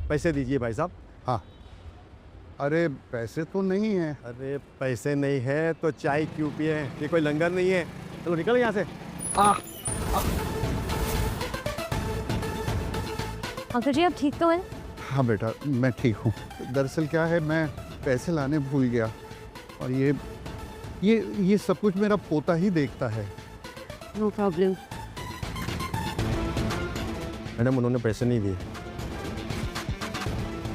पैसे दीजिए भाई साहब। हाँ, अरे पैसे तो नहीं है। अरे पैसे नहीं है तो चाय क्यों पिए? ये कोई लंगर नहीं है। चलो निकलो यहाँ से। अंकल जी आप ठीक तो हैं? हाँ बेटा, मैं ठीक हूँ। दरअसल क्या है, मैं पैसे लाने भूल गया और ये सब कुछ मेरा पोता ही देखता है। No problem. मैडम उन्होंने पैसे नहीं दिए।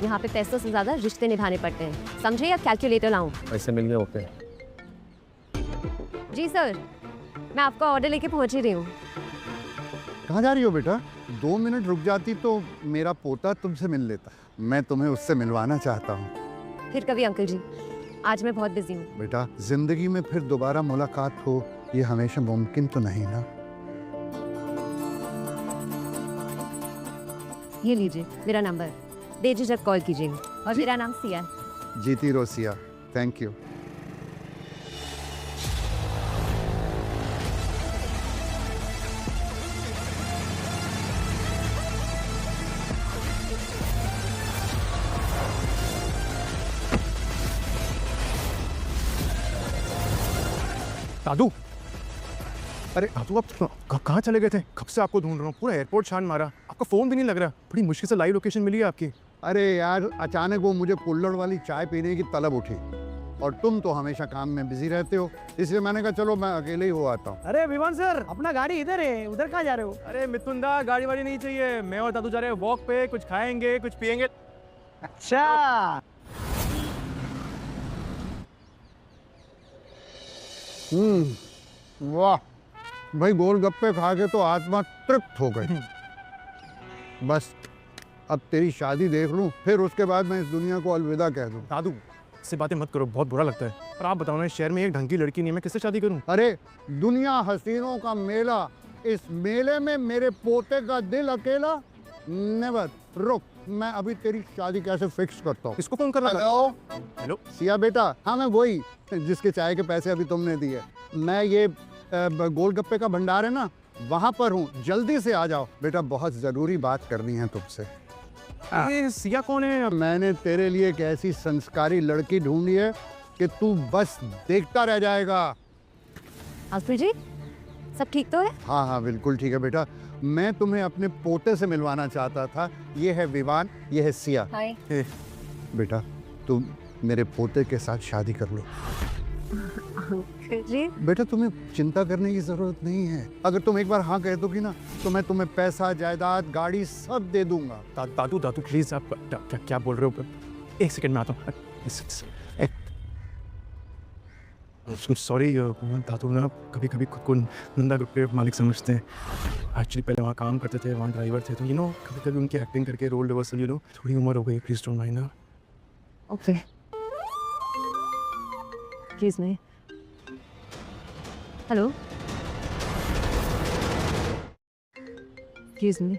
यहाँ पे पैसों से ज़्यादा रिश्ते निभाने पड़ते हैं, समझे या कैलकुलेटर लाऊं? पैसे मिल गए, ओके। जी सर, मैं आपका ऑर्डर लेके पहुँच ही रही हूँ। कहाँ जा रही हो बेटा? 2 मिनट रुक जाती तो मेरा पोता तुमसे मिल लेता। मैं तुम्हें उससे मिलवाना चाहता हूँ। फिर कभी अंकल जी, आज मैं बहुत बिजी हूँ। बेटा, जिंदगी में फिर दोबारा मुलाकात हो ये हमेशा मुमकिन तो नहीं ना। ये लीजिए मेरा नंबर, बेझिझक कॉल कीजिएगा। और मेरा नाम सिया है। जीती रोसिया, थैंक यू। दादू, अरे दादू आप कहाँ चले गए थे? कब से आपको ढूंढ रहा हूँ, पूरा एयरपोर्ट छान मारा, आपका फ़ोन भी नहीं लग रहा। बड़ी मुश्किल से लाइव लोकेशन मिली है आपकी। अरे यार, अचानक वो मुझे कुल्हड़ वाली चाय पीने की तलब उठी और तुम तो हमेशा काम में बिजी रहते हो, इसलिए मैंने कहा चलो मैं अकेले ही हो आता हूँ। अरे विमान सर, अपना गाड़ी इधर है, उधर कहाँ जा रहे हो? अरे मिथुन दा, गाड़ी वाड़ी नहीं चाहिए, मैं और दादू जा रहे हैं वॉक पे, कुछ खाएंगे कुछ पियेंगे। अच्छा, वाह भाई, गोलगप्पे खा के तो आत्मा तृप्त हो गई। बस अब तेरी शादी देख लूं, फिर उसके बाद मैं इस दुनिया को अलविदा कह दूं। दादू से बातें मत करो, बहुत बुरा लगता है। और आप बताओ ना, इस शहर में एक ढंग की लड़की नहीं है, मैं किससे शादी करूं? अरे दुनिया हसीनों का मेला, इस मेले में मेरे पोते का दिल अकेला। नेवर। रुक, मैं अभी तेरी शादी कैसे फिक्स करता हूँ। किसको फोन करना? हेलो हेलो सिया बेटा, हाँ मैं वही जिसके चाय के पैसे अभी तुमने दिए। मैं ये गोलगप्पे का भंडार है ना, वहाँ पर हूँ, जल्दी से आ जाओ बेटा, बहुत ज़रूरी बात करनी है तुमसे। ये सिया कौन है? मैंने तेरे लिए एक ऐसी संस्कारी लड़की ढूंढी है कि तू बस देखता रह जाएगा। आसफी जी, सब ठीक तो है? हाँ हाँ बिल्कुल ठीक है बेटा, मैं तुम्हें अपने पोते से मिलवाना चाहता था। ये है विवान, ये है सिया। हाय। बेटा तुम मेरे पोते के साथ शादी कर लो। अंकल जी, बेटा तुम्हें चिंता करने की जरूरत नहीं है। अगर तुम एक बार हाँ कह दोगी ना तो मैं तुम्हें पैसा, जायदाद, गाड़ी सब दे दूंगा। दादू दादू प्लीज, आप क्या बोल रहे हो? एक सेकंड में आता हूँ। सॉरी दादू, ना कभी कभी खुद को नंदा ग्रुप के मालिक समझते हैं। एक्चुअली पहले वहाँ काम करते थे, वहाँ ड्राइवर थे, तो कभी कभी उनकी एक्टिंग करके रोल रिवर्सल, थोड़ी उम्र हो गई, प्लीज डोंट माइंड ना। ओके, प्लीज नहीं। हेलो, प्लीज नहीं।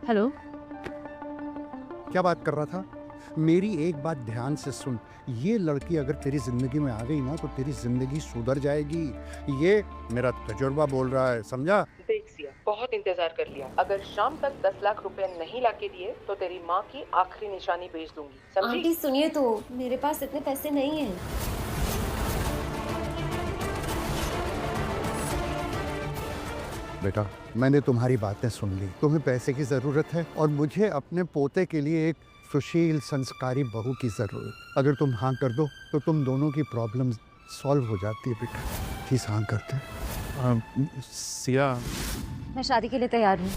हेलो, क्या बात कर रहा था? मेरी एक बात ध्यान से सुन, ये लड़की अगर तेरी जिंदगी में आ गई ना तो तेरी जिंदगी सुधर जाएगी। ये मेरा तजुर्बा बोल रहा है, समझा? देख सिया, बहुत इंतजार कर लिया। अगर शाम तक 10 लाख रुपए नहीं लाके दिए तो तेरी माँ की आखिरी निशानी भेज दूंगी, समझी? आंटी सुनिए तो, मेरे पास इतने पैसे नहीं हैं। बेटा मैंने तुम्हारी बातें सुन ली, तुम्हें पैसे की ज़रूरत है और मुझे अपने पोते के लिए एक सुशील संस्कारी बहू की ज़रूरत। अगर तुम हाँ कर दो तो तुम दोनों की प्रॉब्लम सॉल्व हो जाती है बेटा। प्लीज़ हाँ करते हैं। सिया, मैं शादी के लिए तैयार हूँ।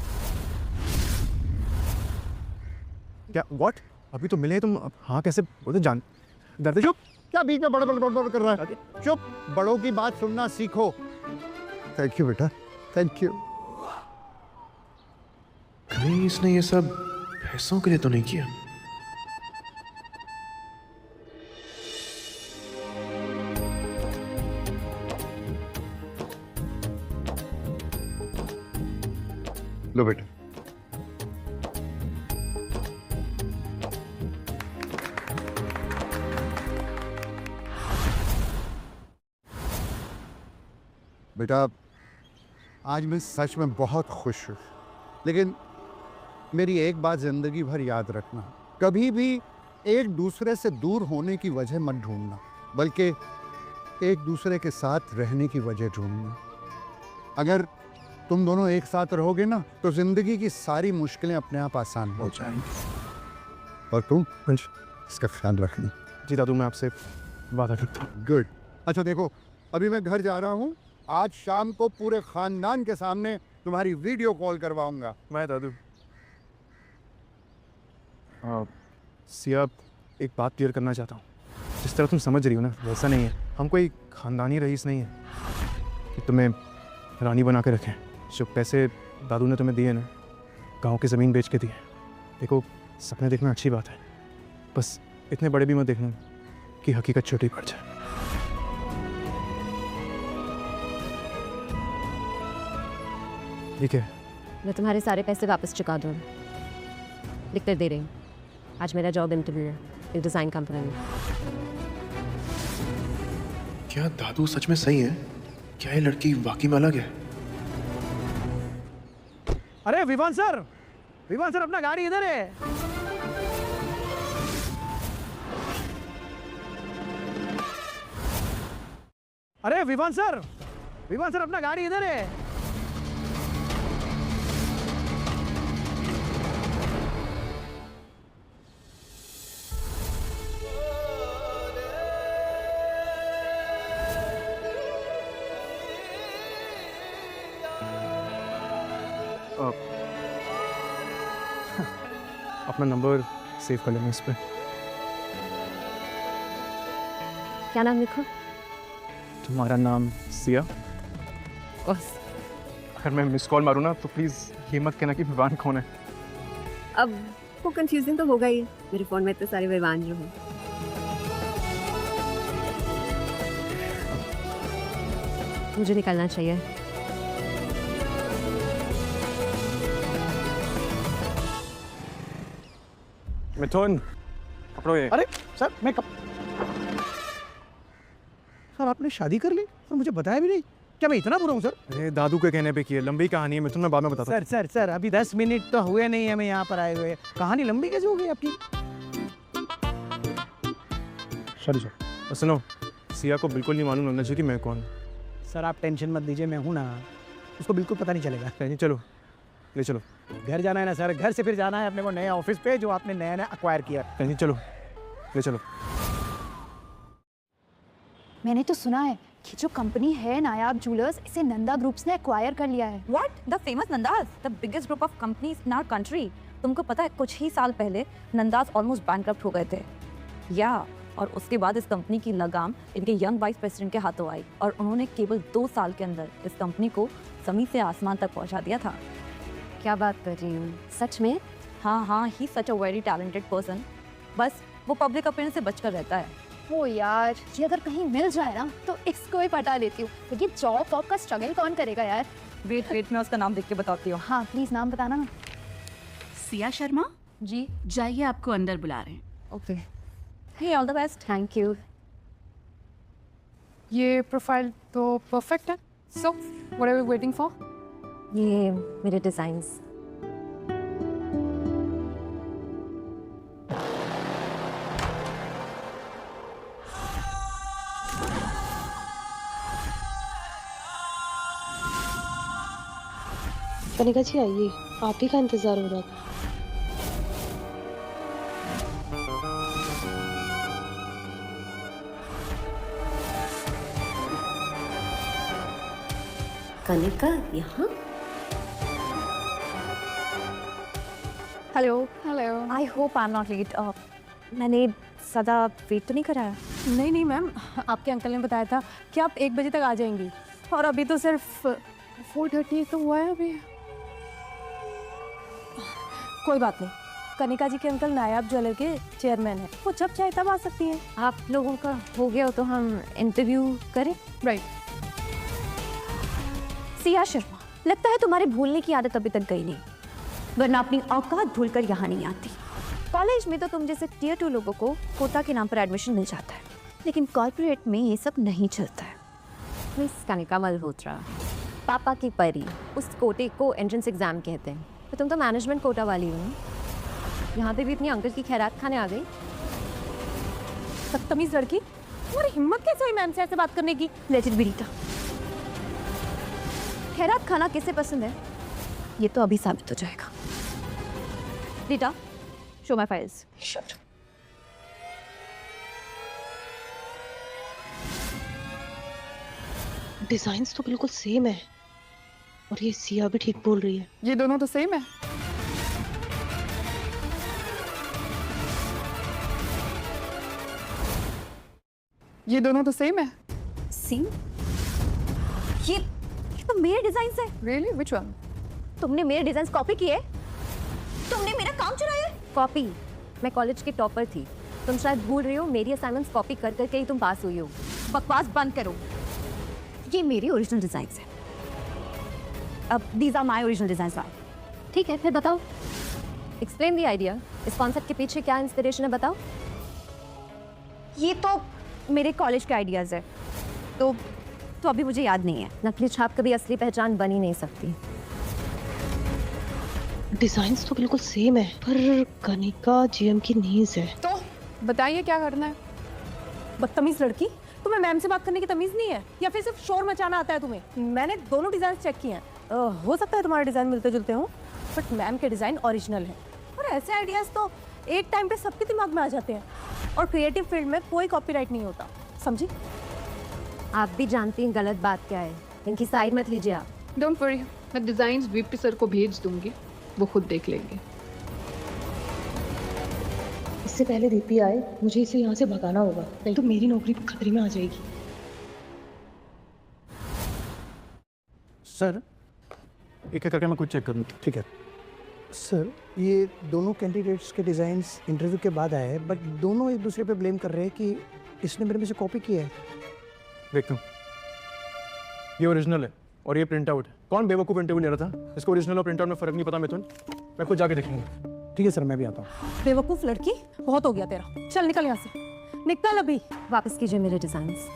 क्या व्हाट? अभी तो मिले तुम, अब हाँ कैसे बोलते? जान दर्द। चुप, क्या बीच में बड़ कर रहा है? चुप, बड़ों की बात सुनना सीखो। थैंक यू बेटा, थैंक यू। कहीं इसने ये सब पैसों के लिए तो नहीं किया? लो बेटा। बेटा आज मैं सच में बहुत खुश हूँ, लेकिन मेरी एक बात जिंदगी भर याद रखना, कभी भी एक दूसरे से दूर होने की वजह मत ढूंढना, बल्कि एक दूसरे के साथ रहने की वजह ढूंढना। अगर तुम दोनों एक साथ रहोगे ना, तो जिंदगी की सारी मुश्किलें अपने आप आसान हो जाएंगी। और तुम इसका ख्याल रखना। जी दादू, मैं आपसे वादा करता हूँ। गुड। अच्छा देखो, अभी मैं घर जा रहा हूँ। आज शाम को पूरे खानदान के सामने तुम्हारी वीडियो कॉल करवाऊंगा। मैं दादू सिया, एक बात क्लियर करना चाहता हूँ। जिस तरह तुम समझ रही हो ना, वैसा नहीं है। हम कोई खानदानी रईस नहीं है कि तुम्हें रानी बना के रखें। जो पैसे दादू ने तुम्हें दिए ना, गांव की ज़मीन बेच के दिए। देखो, सपने देखना अच्छी बात है, बस इतने बड़े भी मत देखना कि हकीकत छोटी पड़ जाए। ठीक है? मैं तुम्हारे सारे पैसे वापस चुका दूँ, लिख कर दे रही हूँ। आज मेरा जॉब इंटरव्यू है एक डिज़ाइन कंपनी में। क्या दादू सच में सही है? क्या ये लड़की वाकई में अलग है? अरे विवान सर अपना गाड़ी इधर है। अरे विवान सर अपना गाड़ी इधर है। अपना नंबर सेव कर लेना इस पर। क्या नाम लिखो? तुम्हारा नाम सिया। बस अगर मैं मिस कॉल मारूँ ना, तो प्लीज़ ये मत कहना कि विवान कौन है। अब वो कंफ्यूजिंग तो होगा ही, मेरे फ़ोन में इतने सारे विवान जो हैं। मुझे निकलना चाहिए। मिथुन, पकड़ो ये। अरे सर सर आपने शादी कर ली और मुझे बताया भी नहीं। क्या मैं इतना बुरा हूँ सर? अरे दादू के कहने पे की है, लंबी कहानी है मिथुन, मैं बाद में बताता हूँ। सर अभी 10 मिनट तो हुए नहीं हमें यहाँ पर आए हुए। कहानी लंबी कैसे हो गई आपकी? Sorry sir. और सुनो, सिया को बिल्कुल नहीं मालूम लगना चाहिए कि मैं कौन हूँ। सर आप टेंशन मत लीजिए, मैं हूँ ना, उसको बिल्कुल पता नहीं चलेगा। नहीं, चलो ले चलो। घर जाना है ना सर, घर से फिर जाना है अपने को नए ऑफिस पे जो आपने नया अक्वायर किया। नहीं, चलो ले चलो। मैंने तो सुना है कि जो कंपनी है नायाब ज्वेलर्स, इसे नंदा ग्रुप्स ने एक्वायर कर लिया है। What? The famous Nandas, the biggest group of companies in our country. तुमको पता है कुछ ही साल पहले नंदास ऑलमोस्ट बैंकरप्ट हो गए थे। या और उसके बाद इस कंपनी की लगाम इनके यंग वाइस प्रेसिडेंट के हाथों आई और उन्होंने केवल 2 साल के अंदर इस कंपनी को ज़मीन से आसमान तक पहुंचा दिया था। क्या बात कर रही हूँ, सच में? हाँ, ही सच अ वेरी टैलेंटेड पर्सन। बस वो पब्लिक अपीयरेंस से बचकर रहता है। वो यार, ये अगर कहीं मिल जाए ना तो इसको ही पटा लेती हूँ। तो ये जॉब का स्ट्रगल कौन करेगा यार? वेट मैं उसका नाम देख के बताती हूँ। हाँ प्लीज नाम बताना ना। सिया शर्मा जी जाइए, आपको अंदर बुला रहे हैं। Okay, hey all the best. Thank you. ये प्रोफाइल तो परफेक्ट है। So what are we waiting for? ये मेरे डिज़ाइंस। कनिका जी आइए, आप ही का इंतजार हो रहा था। कनिका यहाँ? Hello. Hello. I hope I am not let. मैंने ज़्यादा वेट तो नहीं कराया? नहीं मैम, आपके अंकल ने बताया था कि आप 1 बजे तक आ जाएंगी और अभी तो सिर्फ 4:30 तो हुआ है अभी। कोई बात नहीं, कनिका जी के अंकल नायाब ज्वेलर के चेयरमैन हैं, वो जब चाहे तब आ सकती हैं। आप लोगों का हो गया हो तो हम इंटरव्यू करें? राइट। सिया शर्मा, लगता है तुम्हारे भूलने की आदत अभी तक गई नहीं, वरना अपनी औकात भूलकर यहाँ नहीं आती। कॉलेज में तो तुम जैसे Tier 2 लोगों को कोटा के नाम पर एडमिशन मिल जाता है, लेकिन कॉर्पोरेट में ये सब नहीं चलता है। मिस कनिका मल्होत्रा, पापा की परी, उस कोटे को एंट्रेंस एग्जाम कहते हैं। तो तुम तो मैनेजमेंट कोटा वाली हो ना, यहाँ पे भी अपनी अंकल की खैरात खाने आ गई। बदतमीज लड़की, तुम्हारी हिम्मत कैसे हुई मैम से ऐसे बात करने की? Let it be Rita. खैरात खाना किसे पसंद है ये तो अभी साबित हो जाएगा। Rita, show my files. Shut. Designs तो बिल्कुल सेम है और ये सिया भी ठीक बोल रही है। ये दोनों तो सेम है। ये दोनों तो सेम है। सेम? ये तो मेरे डिजाइन है। रियली? Which one? तुमने मेरे डिजाइन कॉपी किए? तुमने मेरा काम चुराया? कॉपी? मैं कॉलेज की टॉपर थी, तुम शायद भूल रही हो। मेरी असाइनमेंट्स कॉपी कर करके ही तुम पास हुई हो। बकवास बंद करो। ये मेरी ओरिजिनल डिजाइन्स है। अब these are my original designs. ठीक है, फिर बताओ, एक्सप्लेन द आइडिया। इस कॉन्सेप्ट के पीछे क्या इंस्पिरेशन है, बताओ। ये तो मेरे कॉलेज के आइडियाज है, तो अभी मुझे याद नहीं है। नकली छाप कभी असली पहचान बन ही नहीं सकती। डिजाइन्स तो बिल्कुल सेम है पर कनिका जीएम की नीज है। तो बताइए क्या करना है? बदतमीज लड़की, तुम्हें मैम से बात करने की तमीज नहीं है या फिर सिर्फ शोर मचाना आता है तुम्हें? मैंने दोनों डिजाइन चेक किए हैं। हो सकता है तुम्हारे डिजाइन मिलते जुलते हो, बट मैम के डिजाइन ओरिजिनल है। और ऐसे आइडियाज तो एक टाइम पे सबके दिमाग में आ जाते हैं, और क्रिएटिव फील्ड में कोई कॉपीराइट नहीं होता, समझी? आप भी जानती हैं गलत बात क्या है, इनकी साइड मत लीजिए आप। डोंट वरी, मैं डिजाइन्स वीपी सर को भेज दूंगी, वो खुद देख लेंगे। इससे पहले दीपी आए मुझे इसे यहाँ से भगाना होगा, नहीं तो मेरी नौकरी खतरे में आ जाएगी। सर एक एक करके मैं कुछ चेक करूँ। ठीक है सर, ये दोनों कैंडिडेट्स के डिजाइन्स इंटरव्यू के बाद आए हैं, बट दोनों एक दूसरे पे ब्लेम कर रहे हैं कि इसने मेरे में से कॉपी किया है। देखता हूँ, ये ओरिजिनल है और ये प्रिंट आउट है। कौन बेवकूफ़ इंटरव्यू ले रहा था? इसको ओरिजिनल और प्रिंट आउट में फ़र्क नहीं पता मिथुन। मैं खुद जाके देखूंगा। ठीक है सर, मैं भी आता हूँ। बेवकूफ लड़की, बहुत हो गया तेरा। चल निकल यहाँ से, निकल अभी। वापस कीजिए मेरे डिजाइन्स।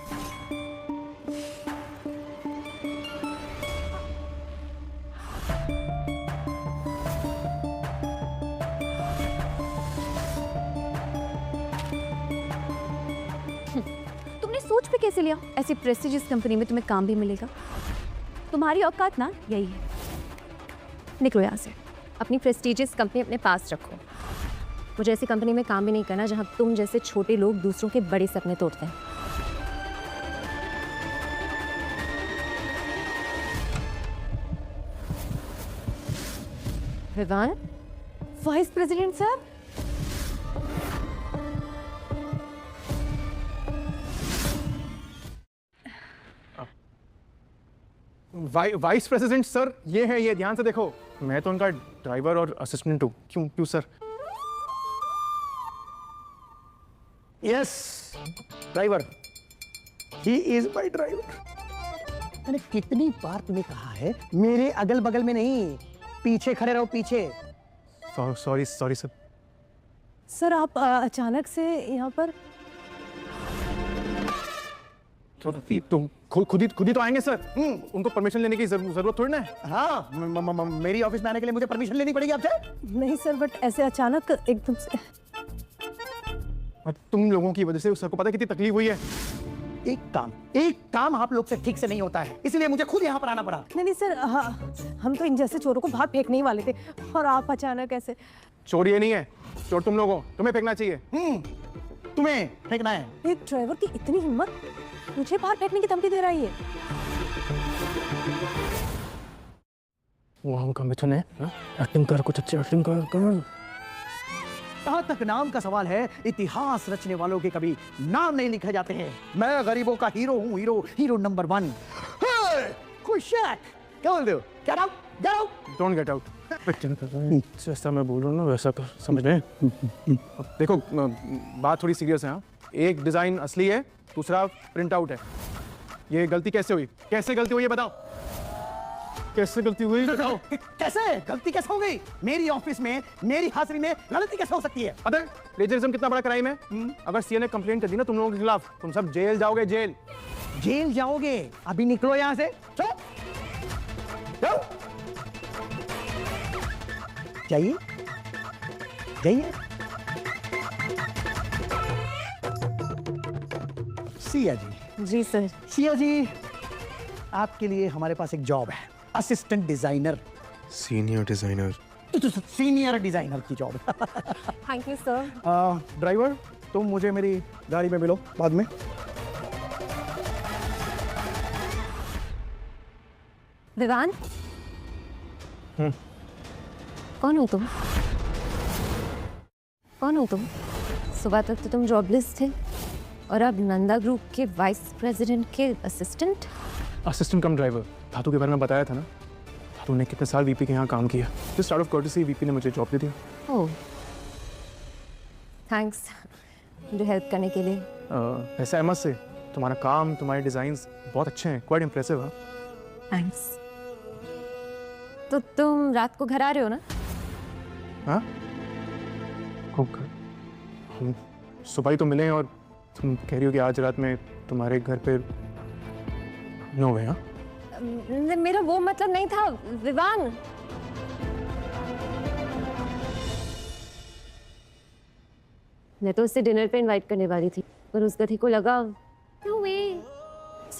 तुमने सोच पे कैसे लिया? ऐसी प्रेस्टिजियस कंपनी में तुम्हें काम भी मिलेगा? तुम्हारी औकात ना यही है। निकलो यहाँ से। अपनी प्रेस्टीजियस कंपनी अपने पास रखो। मुझे ऐसी कंपनी में काम भी नहीं करना जहां तुम जैसे छोटे लोग दूसरों के बड़े सपने तोड़ते हैं। Vivaan, vice president sir, vice president sir, ये है, ये ध्यान से देखो। मैं तो उनका ड्राइवर और असिस्टेंट हूँ। क्यों sir? Yes driver, he is my driver. मैंने कितनी बार तुम्हें कहा है मेरे अगल बगल में नहीं, पीछे खड़े रहो, पीछे। Sorry sir. सर आप अचानक से यहाँ पर? तुम खुद ही तो आएंगे सर। उनको परमिशन लेने की जरूरत थोड़ी ना है। हाँ, मेरी ऑफिस में आने के लिए मुझे परमिशन लेनी पड़ेगी आपसे? नहीं सर, बट ऐसे अचानक एकदम से। और तुम लोगों की वजह से सर को पता है कितनी तकलीफ हुई है। एक काम आप लोग से ठीक से नहीं होता है, इसलिए मुझे खुद यहाँ पर आना पड़ा। नहीं सर, हम तो इन जैसे चोरों को बाहर फेंकने ही वाले थे, और आप अचानक ऐसे। चोर ये नहीं है, चोर तुम लोगों, तुम्हें फेंकना चाहिए। तुम्हें फेंकना है? एक ड्राइवर की इतनी हिम्मत, मुझे बाहर फेंकने की धमकी दे रहा है ये। वहाँ का मिथुन है, एक्टिंग कर, कुछ अच्छी एक्टिंग कर। जहाँ तक नाम का सवाल है, इतिहास रचने वालों के कभी नाम नहीं लिखे जाते हैं। मैं गरीबों का हीरो हूँ, हीरो नंबर 1। क्या बोलते हो? Get out! Don't get out. जैसा मैं बोल रहा हूँ ना वैसा कर, समझ में? देखो बात थोड़ी सीरियस है। हाँ, एक डिजाइन असली है, दूसरा प्रिंट आउट है। ये गलती कैसे हुई? कैसे गलती हुई ये बताओ। कैसे गलती हुई बताओ। कैसे गलती कैसे हो गई? मेरी ऑफिस में मेरी हाजिरी में गलती कैसे हो सकती है? अरे प्लेजरिज्म कितना बड़ा क्राइम है। अगर सीए ने कंप्लेंट कर दी ना तुम लोगों के खिलाफ, तुम सब जेल जाओगे। जेल जाओगे? अभी निकलो यहाँ से। जाइए जाइए। सिया जी। जी सर। सिया जी, आपके लिए हमारे पास एक जॉब है, assistant designer. Senior designer. Senior designer की job. Thank you sir. Driver, तुम मुझे मेरी गाड़ी में मिलो बाद में। विवान, कौन हो तुम? कौन हो तुम? सुबह तक तो तुम जॉबलेस थे और अब नंदा ग्रुप के वाइस प्रेसिडेंट के असिस्टेंट। असिस्टेंट कम ड्राइवर। धातु के बारे में बताया था ना, धातु ने कितने साल वीपी के यहाँ काम किया। Just out of courtesy VP ने मुझे जॉब दे दिया। ओह, थैंक्स मुझे हेल्प करने के लिए। ऐसा है मत से, तुम्हारा काम, तुम्हारे डिजाइन्स बहुत अच्छे हैं, क्वाइट इंप्रेसिव। हाँ, थैंक्स। तो तुम रात को घर आ रहे हो ना? हाँ, हम सुबह ही तो मिले हैं और तुम कह रही हो कि आज रात में तुम्हारे घर पे नो वे। हाँ, मेरा वो मतलब नहीं था विवान। मैं तो उससे डिनर पे इनवाइट करने वाली थी, पर उस गधी को लगा नो वे।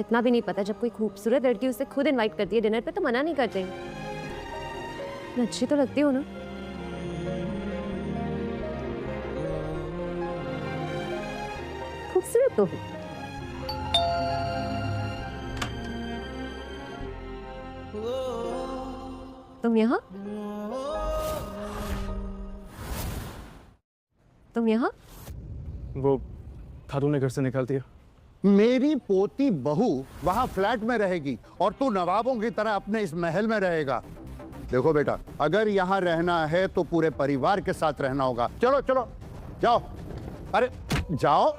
इतना भी नहीं पता, जब कोई खूबसूरत लड़की उसे खुद इनवाइट करती है डिनर पे तो मना नहीं करते। मैं अच्छी तो लगती हूँ ना? खूबसूरत तो हूँ। तुम यहाँ? तुम यहाँ? वो धातु ने घर से निकाल दिया। मेरी पोती बहू वहां फ्लैट में रहेगी और तू नवाबों की तरह अपने इस महल में रहेगा। देखो बेटा, अगर यहाँ रहना है तो पूरे परिवार के साथ रहना होगा। चलो चलो जाओ, अरे जाओ।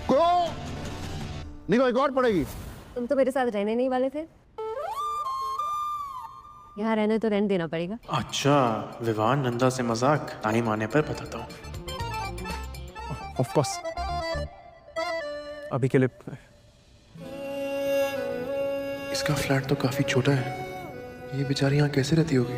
को नहीं, कोई और पड़ेगी। तुम तो मेरे साथ रहने नहीं वाले थे, यहाँ रहने तो रहने देना पड़ेगा। अच्छा विवान, नंदा से मजाक टाइम आने पर बताता हूँ। ऑफ कोर्स, अभी के लिए। इसका फ्लैट तो काफी छोटा है, ये बेचारी यहाँ कैसे रहती होगी?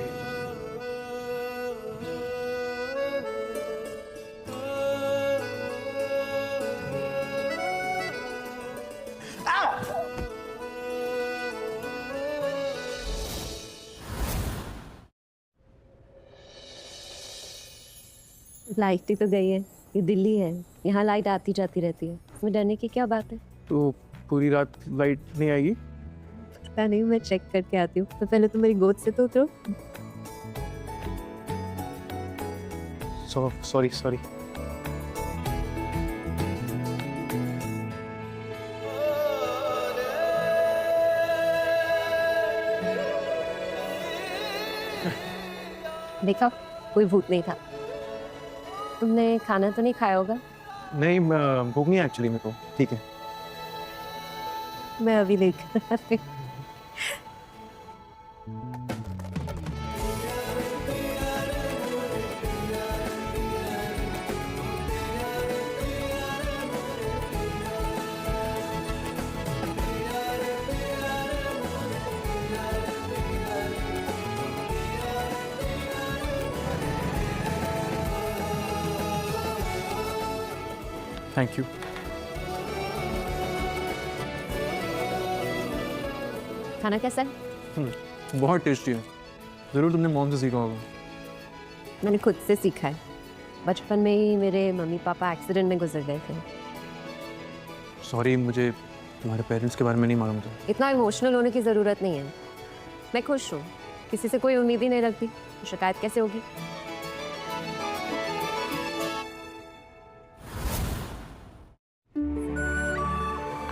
लाइट ही तो गई है, ये दिल्ली है, यहाँ लाइट आती जाती रहती है, इसमें डरने की क्या बात है? तो पूरी रात लाइट नहीं आएगी? पता नहीं, मैं चेक करके आती हूँ। तो पहले तो मेरी गोद से तो उतरो। Sorry sorry. देखा, कोई भूत नहीं था। तुमने खाना तो नहीं खाया होगा? नहीं, भूख नहीं है एक्चुअली मेरे को। ठीक है, मैं अभी लेकर आती हूँ। Thank you. खाना कैसा है? बहुत टेस्टी है। ज़रूर तुमने मॉम से सीखा होगा। मैंने खुद से सीखा है। बचपन में ही मेरे मम्मी पापा एक्सीडेंट में गुजर गए थे। सॉरी, मुझे तुम्हारे पेरेंट्स के बारे में नहीं मालूम था। इतना इमोशनल होने की ज़रूरत नहीं है। मैं खुश हूँ, किसी से कोई उम्मीद ही नहीं रखती, तो शिकायत कैसे होगी?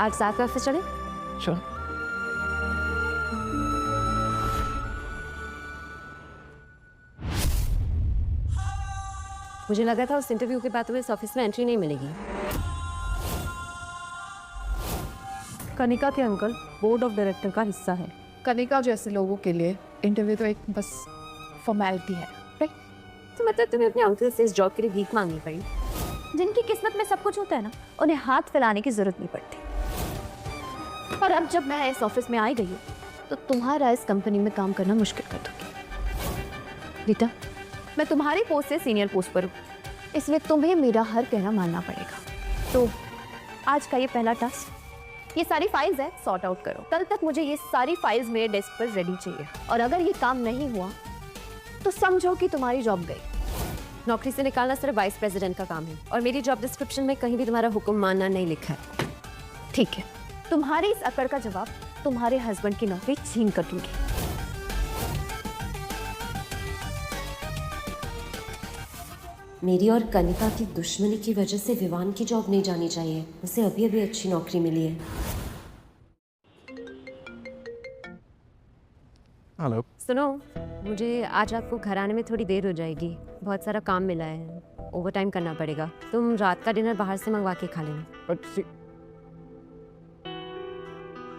आज साथ में ऑफिस चले? चलो। मुझे लगा था उस इंटरव्यू के बाद तुम्हें इस ऑफिस में एंट्री नहीं मिलेगी। कनिका के अंकल बोर्ड ऑफ डायरेक्टर का हिस्सा है। कनिका जैसे लोगों के लिए इंटरव्यू तो एक बस फॉर्मेलिटी है, राइट? तो मतलब तुम्हें अपने अंकल से इस जॉब के लिए भीख मांगनी पड़ी? जिनकी किस्मत में सब कुछ होता है ना, उन्हें हाथ फैलाने की जरूरत नहीं पड़ती। और अब जब मैं इस ऑफिस में आई गई हूँ तो तुम्हारा इस कंपनी में काम करना मुश्किल कर दूंगी। रीटा, मैं तुम्हारी पोस्ट से सीनियर पोस्ट पर हूँ, इसलिए तुम्हें मेरा हर कहना मानना पड़ेगा। तो आज का ये पहला टास्क, ये सारी फाइल्स है, सॉर्ट आउट करो। कल तक मुझे ये सारी फाइल्स मेरे डेस्क पर रेडी चाहिए, और अगर ये काम नहीं हुआ तो समझो कि तुम्हारी जॉब गई। नौकरी से निकालना सिर्फ वाइस प्रेसिडेंट का काम है, और मेरी जॉब डिस्क्रिप्शन में कहीं भी तुम्हारा हुक्म मानना नहीं लिखा है। ठीक है, तुम्हारी इस अकड़ का जवाब तुम्हारे हस्बैंड की नौकरी छीन कर दूंगी। मेरी और कनिका की दुश्मनी की वजह से विवान की जॉब नहीं जानी चाहिए। उसे अभी अभी अच्छी नौकरी मिली है। हेलो। सुनो, मुझे आज आपको घर आने में थोड़ी देर हो जाएगी। बहुत सारा काम मिला है, ओवर टाइम करना पड़ेगा। तुम रात का डिनर बाहर से मंगवा के खा लेना।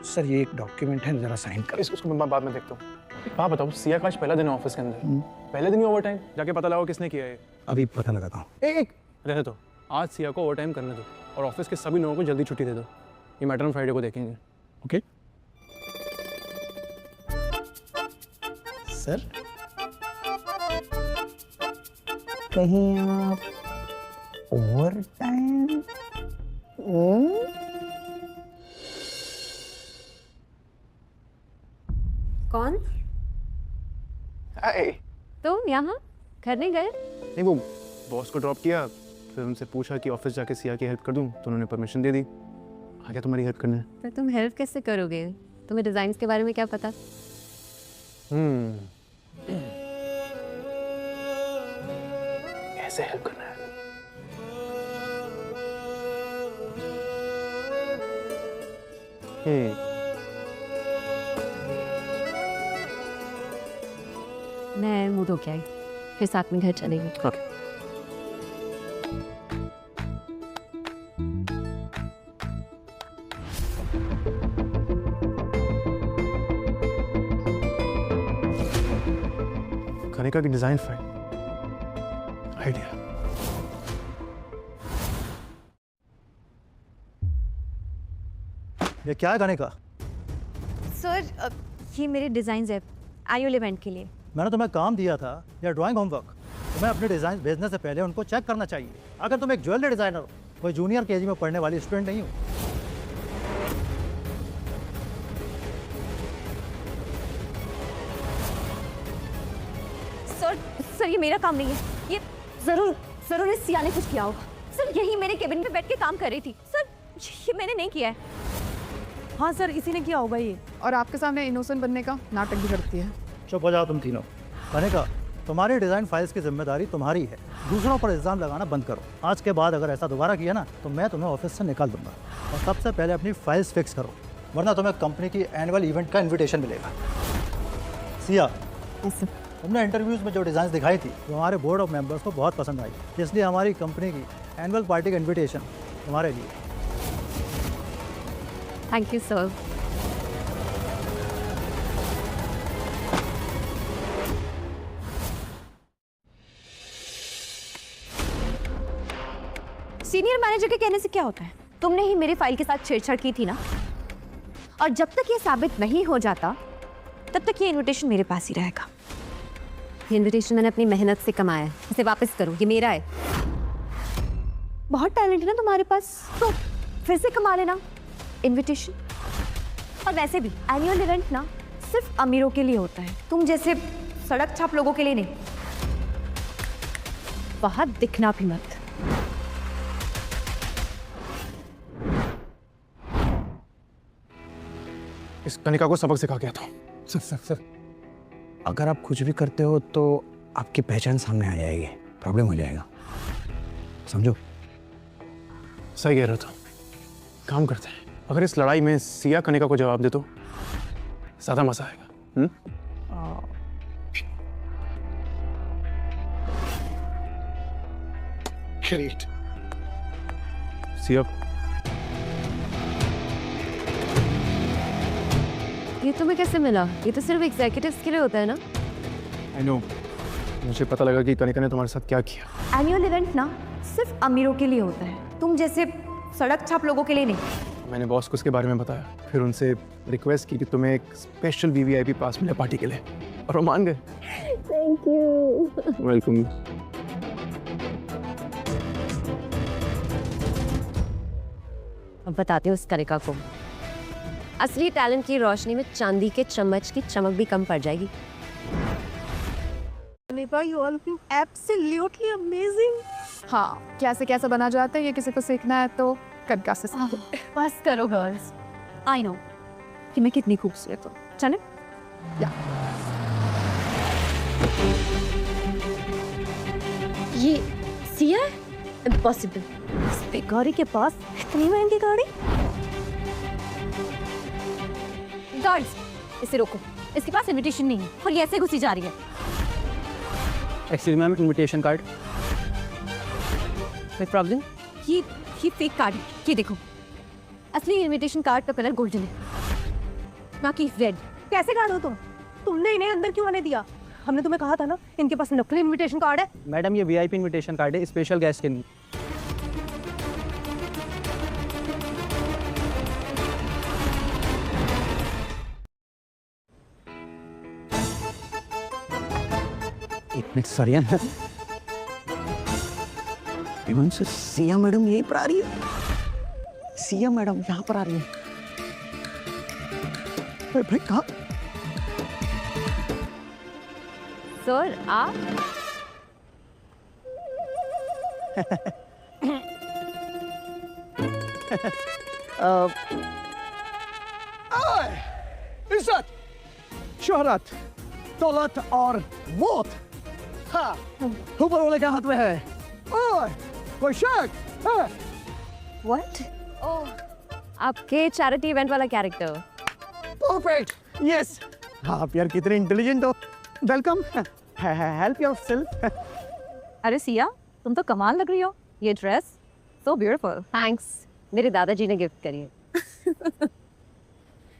सर ये एक डॉक्यूमेंट है, जरा साइन कर। इसको मैं बाद में देखता हूँ। एक बात बताओ, सिया का आज पहला दिन है ऑफिस के अंदर, पहले दिन ही ओवर टाइम? जाके पता लगाओ किसने किया है। अभी पता लगाता हूँ। एक रहने दो, आज सिया को ओवर टाइम करने दो, और ऑफिस के सभी लोगों को जल्दी छुट्टी दे दो। ये मैटर हम फ्राइडे को देखेंगे। ओके सर, कहीं आप ओवर टाइम? कौन? तुम यहाँ घर नहीं गए? नहीं, वो बॉस को ड्रॉप किया, फिर उनसे पूछा कि ऑफिस जाके सिया की हेल्प कर दूं, तो उन्होंने परमिशन दे दी। आ गया तुम्हारी हेल्प करने। तो तुम हेल्प कैसे करोगे? तुम्हें डिजाइन के बारे में क्या पता? कैसे हेल्प करना है? मैं मुंह धो के आई, फिर साथ में घर चलेंगे। ओके। कनिका की डिजाइन फाइल, आइडिया। ये क्या है कनिका? सर ये मेरे डिज़ाइंस है एनुअल इवेंट के लिए। मैंने तुम्हें काम दिया था या ड्राइंग होमवर्क, तुम्हें अपने डिज़ाइन भेजने से पहले उनको चेक करना चाहिए। अगर तुम एक ज्वेलरी डिज़ाइनर हो, कोई जूनियर केजी में पढ़ने वाली स्टूडेंट नहीं हो। सर ये मेरा काम नहीं है, ये ज़रूर इस सिया ने कुछ किया होगा। सर यही मेरे केबिन में बैठ के काम कर रही थी। सर ये मैंने नहीं किया है। हाँ सर, इसी ने किया होगा ये, और आपके सामने इनोसेंट बनने का नाटक भी करती है। चुप हो जाओ तुम तीनों। कनिका, तुम्हारी डिज़ाइन फाइल्स की जिम्मेदारी तुम्हारी है, दूसरों पर इल्ज़ाम लगाना बंद करो। आज के बाद अगर ऐसा दोबारा किया ना, तो मैं तुम्हें ऑफिस से निकाल दूंगा। और सबसे पहले अपनी फाइल्स फिक्स करो, वरना तुम्हें कंपनी की एनुअल इवेंट का इन्विटेशन मिलेगा। सिया, तुमने इंटरव्यूज़ में जो डिज़ाइन दिखाई थी, वो हमारे बोर्ड ऑफ मेंबर्स को बहुत पसंद आई, इसलिए हमारी कंपनी की एनुअल पार्टी का इन्विटेशन तुम्हारे लिए। Thank you sir. Senior manager के कहने से क्या होता है? तुमने ही मेरी फाइल के साथ छेड़छाड़ की थी ना, और जब तक ये साबित नहीं हो जाता तब तक ये इनविटेशन मेरे पास ही रहेगा। ये इनविटेशन मैंने अपनी मेहनत से कमाया है, इसे वापस करो, ये मेरा है। बहुत टैलेंट है ना तुम्हारे पास, तो फिर से कमा लेना इनविटेशन। और वैसे भी एनुअल इवेंट ना सिर्फ अमीरों के लिए होता है, तुम जैसे सड़क छाप लोगों के लिए नहीं। बाहर दिखना भी मत। इस कनिका को सबक सिखा गया था। सर, अगर आप कुछ भी करते हो तो आपकी पहचान सामने आ जाएगी, प्रॉब्लम हो जाएगा, समझो। सही कह रहा था। काम करते हैं, अगर इस लड़ाई में सिया कनिका को जवाब दे तो ज्यादा मजा आएगा। ग्रेट। सिया, ये तुम्हें कैसे मिला? ये तो सिर्फ एग्जीक्यूटिव्स के लिए होता है ना? आई नो, मुझे पता लगा कि कनिका ने तुम्हारे साथ क्या किया। एनुअल इवेंट ना सिर्फ अमीरों के लिए होता है, तुम जैसे सड़क छाप लोगों के लिए नहीं। मैंने बॉस को उसके बारे में बताया, फिर उनसे रिक्वेस्ट की कि तुम्हें एक स्पेशल वीवीआईपी पास मिले पार्टी के लिए, और वो मान गए। Thank you. वेलकम। अब बताते हो उस कनिका को, असली टैलेंट की रोशनी में चांदी के चम्मच की चमक भी कम पड़ जाएगी। You all look absolutely amazing. हाँ, कैसे कैसे बना जाता है, ये किसी को सीखना है तो कनिका से सीखो। बस करो गर्ल्स। आई नो कि मैं कितनी खूबसूरत हूँ। चले? ये सिया? इम्पॉसिबल। इस गाड़ी के पास इतनी महंगी गाड़ी? गार्ड्स, इसे रोको। इसके पास इनविटेशन नहीं है और ये ऐसे घुसी जा रही है। Actually ma'am invitation card. कोई प्रॉब्लम? ये फेक कार्ड है। ये देखो, असली इनविटेशन कार्ड का कलर गोल्डन है, बाकी रेड। कैसे कार्ड हो तुम? तुमने इन्हें अंदर क्यों आने दिया? हमने तुम्हें कहा था ना इनके पास नकली इनविटेशन कार्ड है। मैडम ये वीआईपी इनविटेशन कार्ड है, स्पेशल गेस्ट के लिए। इतने सरिया इवन से सिया मैडम यहीं पर आ रही है। सिया मैडम यहाँ पर आ रही है। अरे भाई कहाँ? सर आप? इज्जत, शोहरत, दौलत और मौत, हाँ, ऊपर वाले के हाथ में है। ओए, कोई शक? What? ओह, आपके चैरिटी इवेंट वाला कैरेक्टर। Perfect, yes. आप यार कितने इंटेलिजेंट हो। Welcome, help yourself. अरे सिया, तुम तो कमाल लग रही हो। ये ड्रेस सो ब्यूटीफुल। थैंक्स, मेरे दादाजी ने गिफ्ट करी है।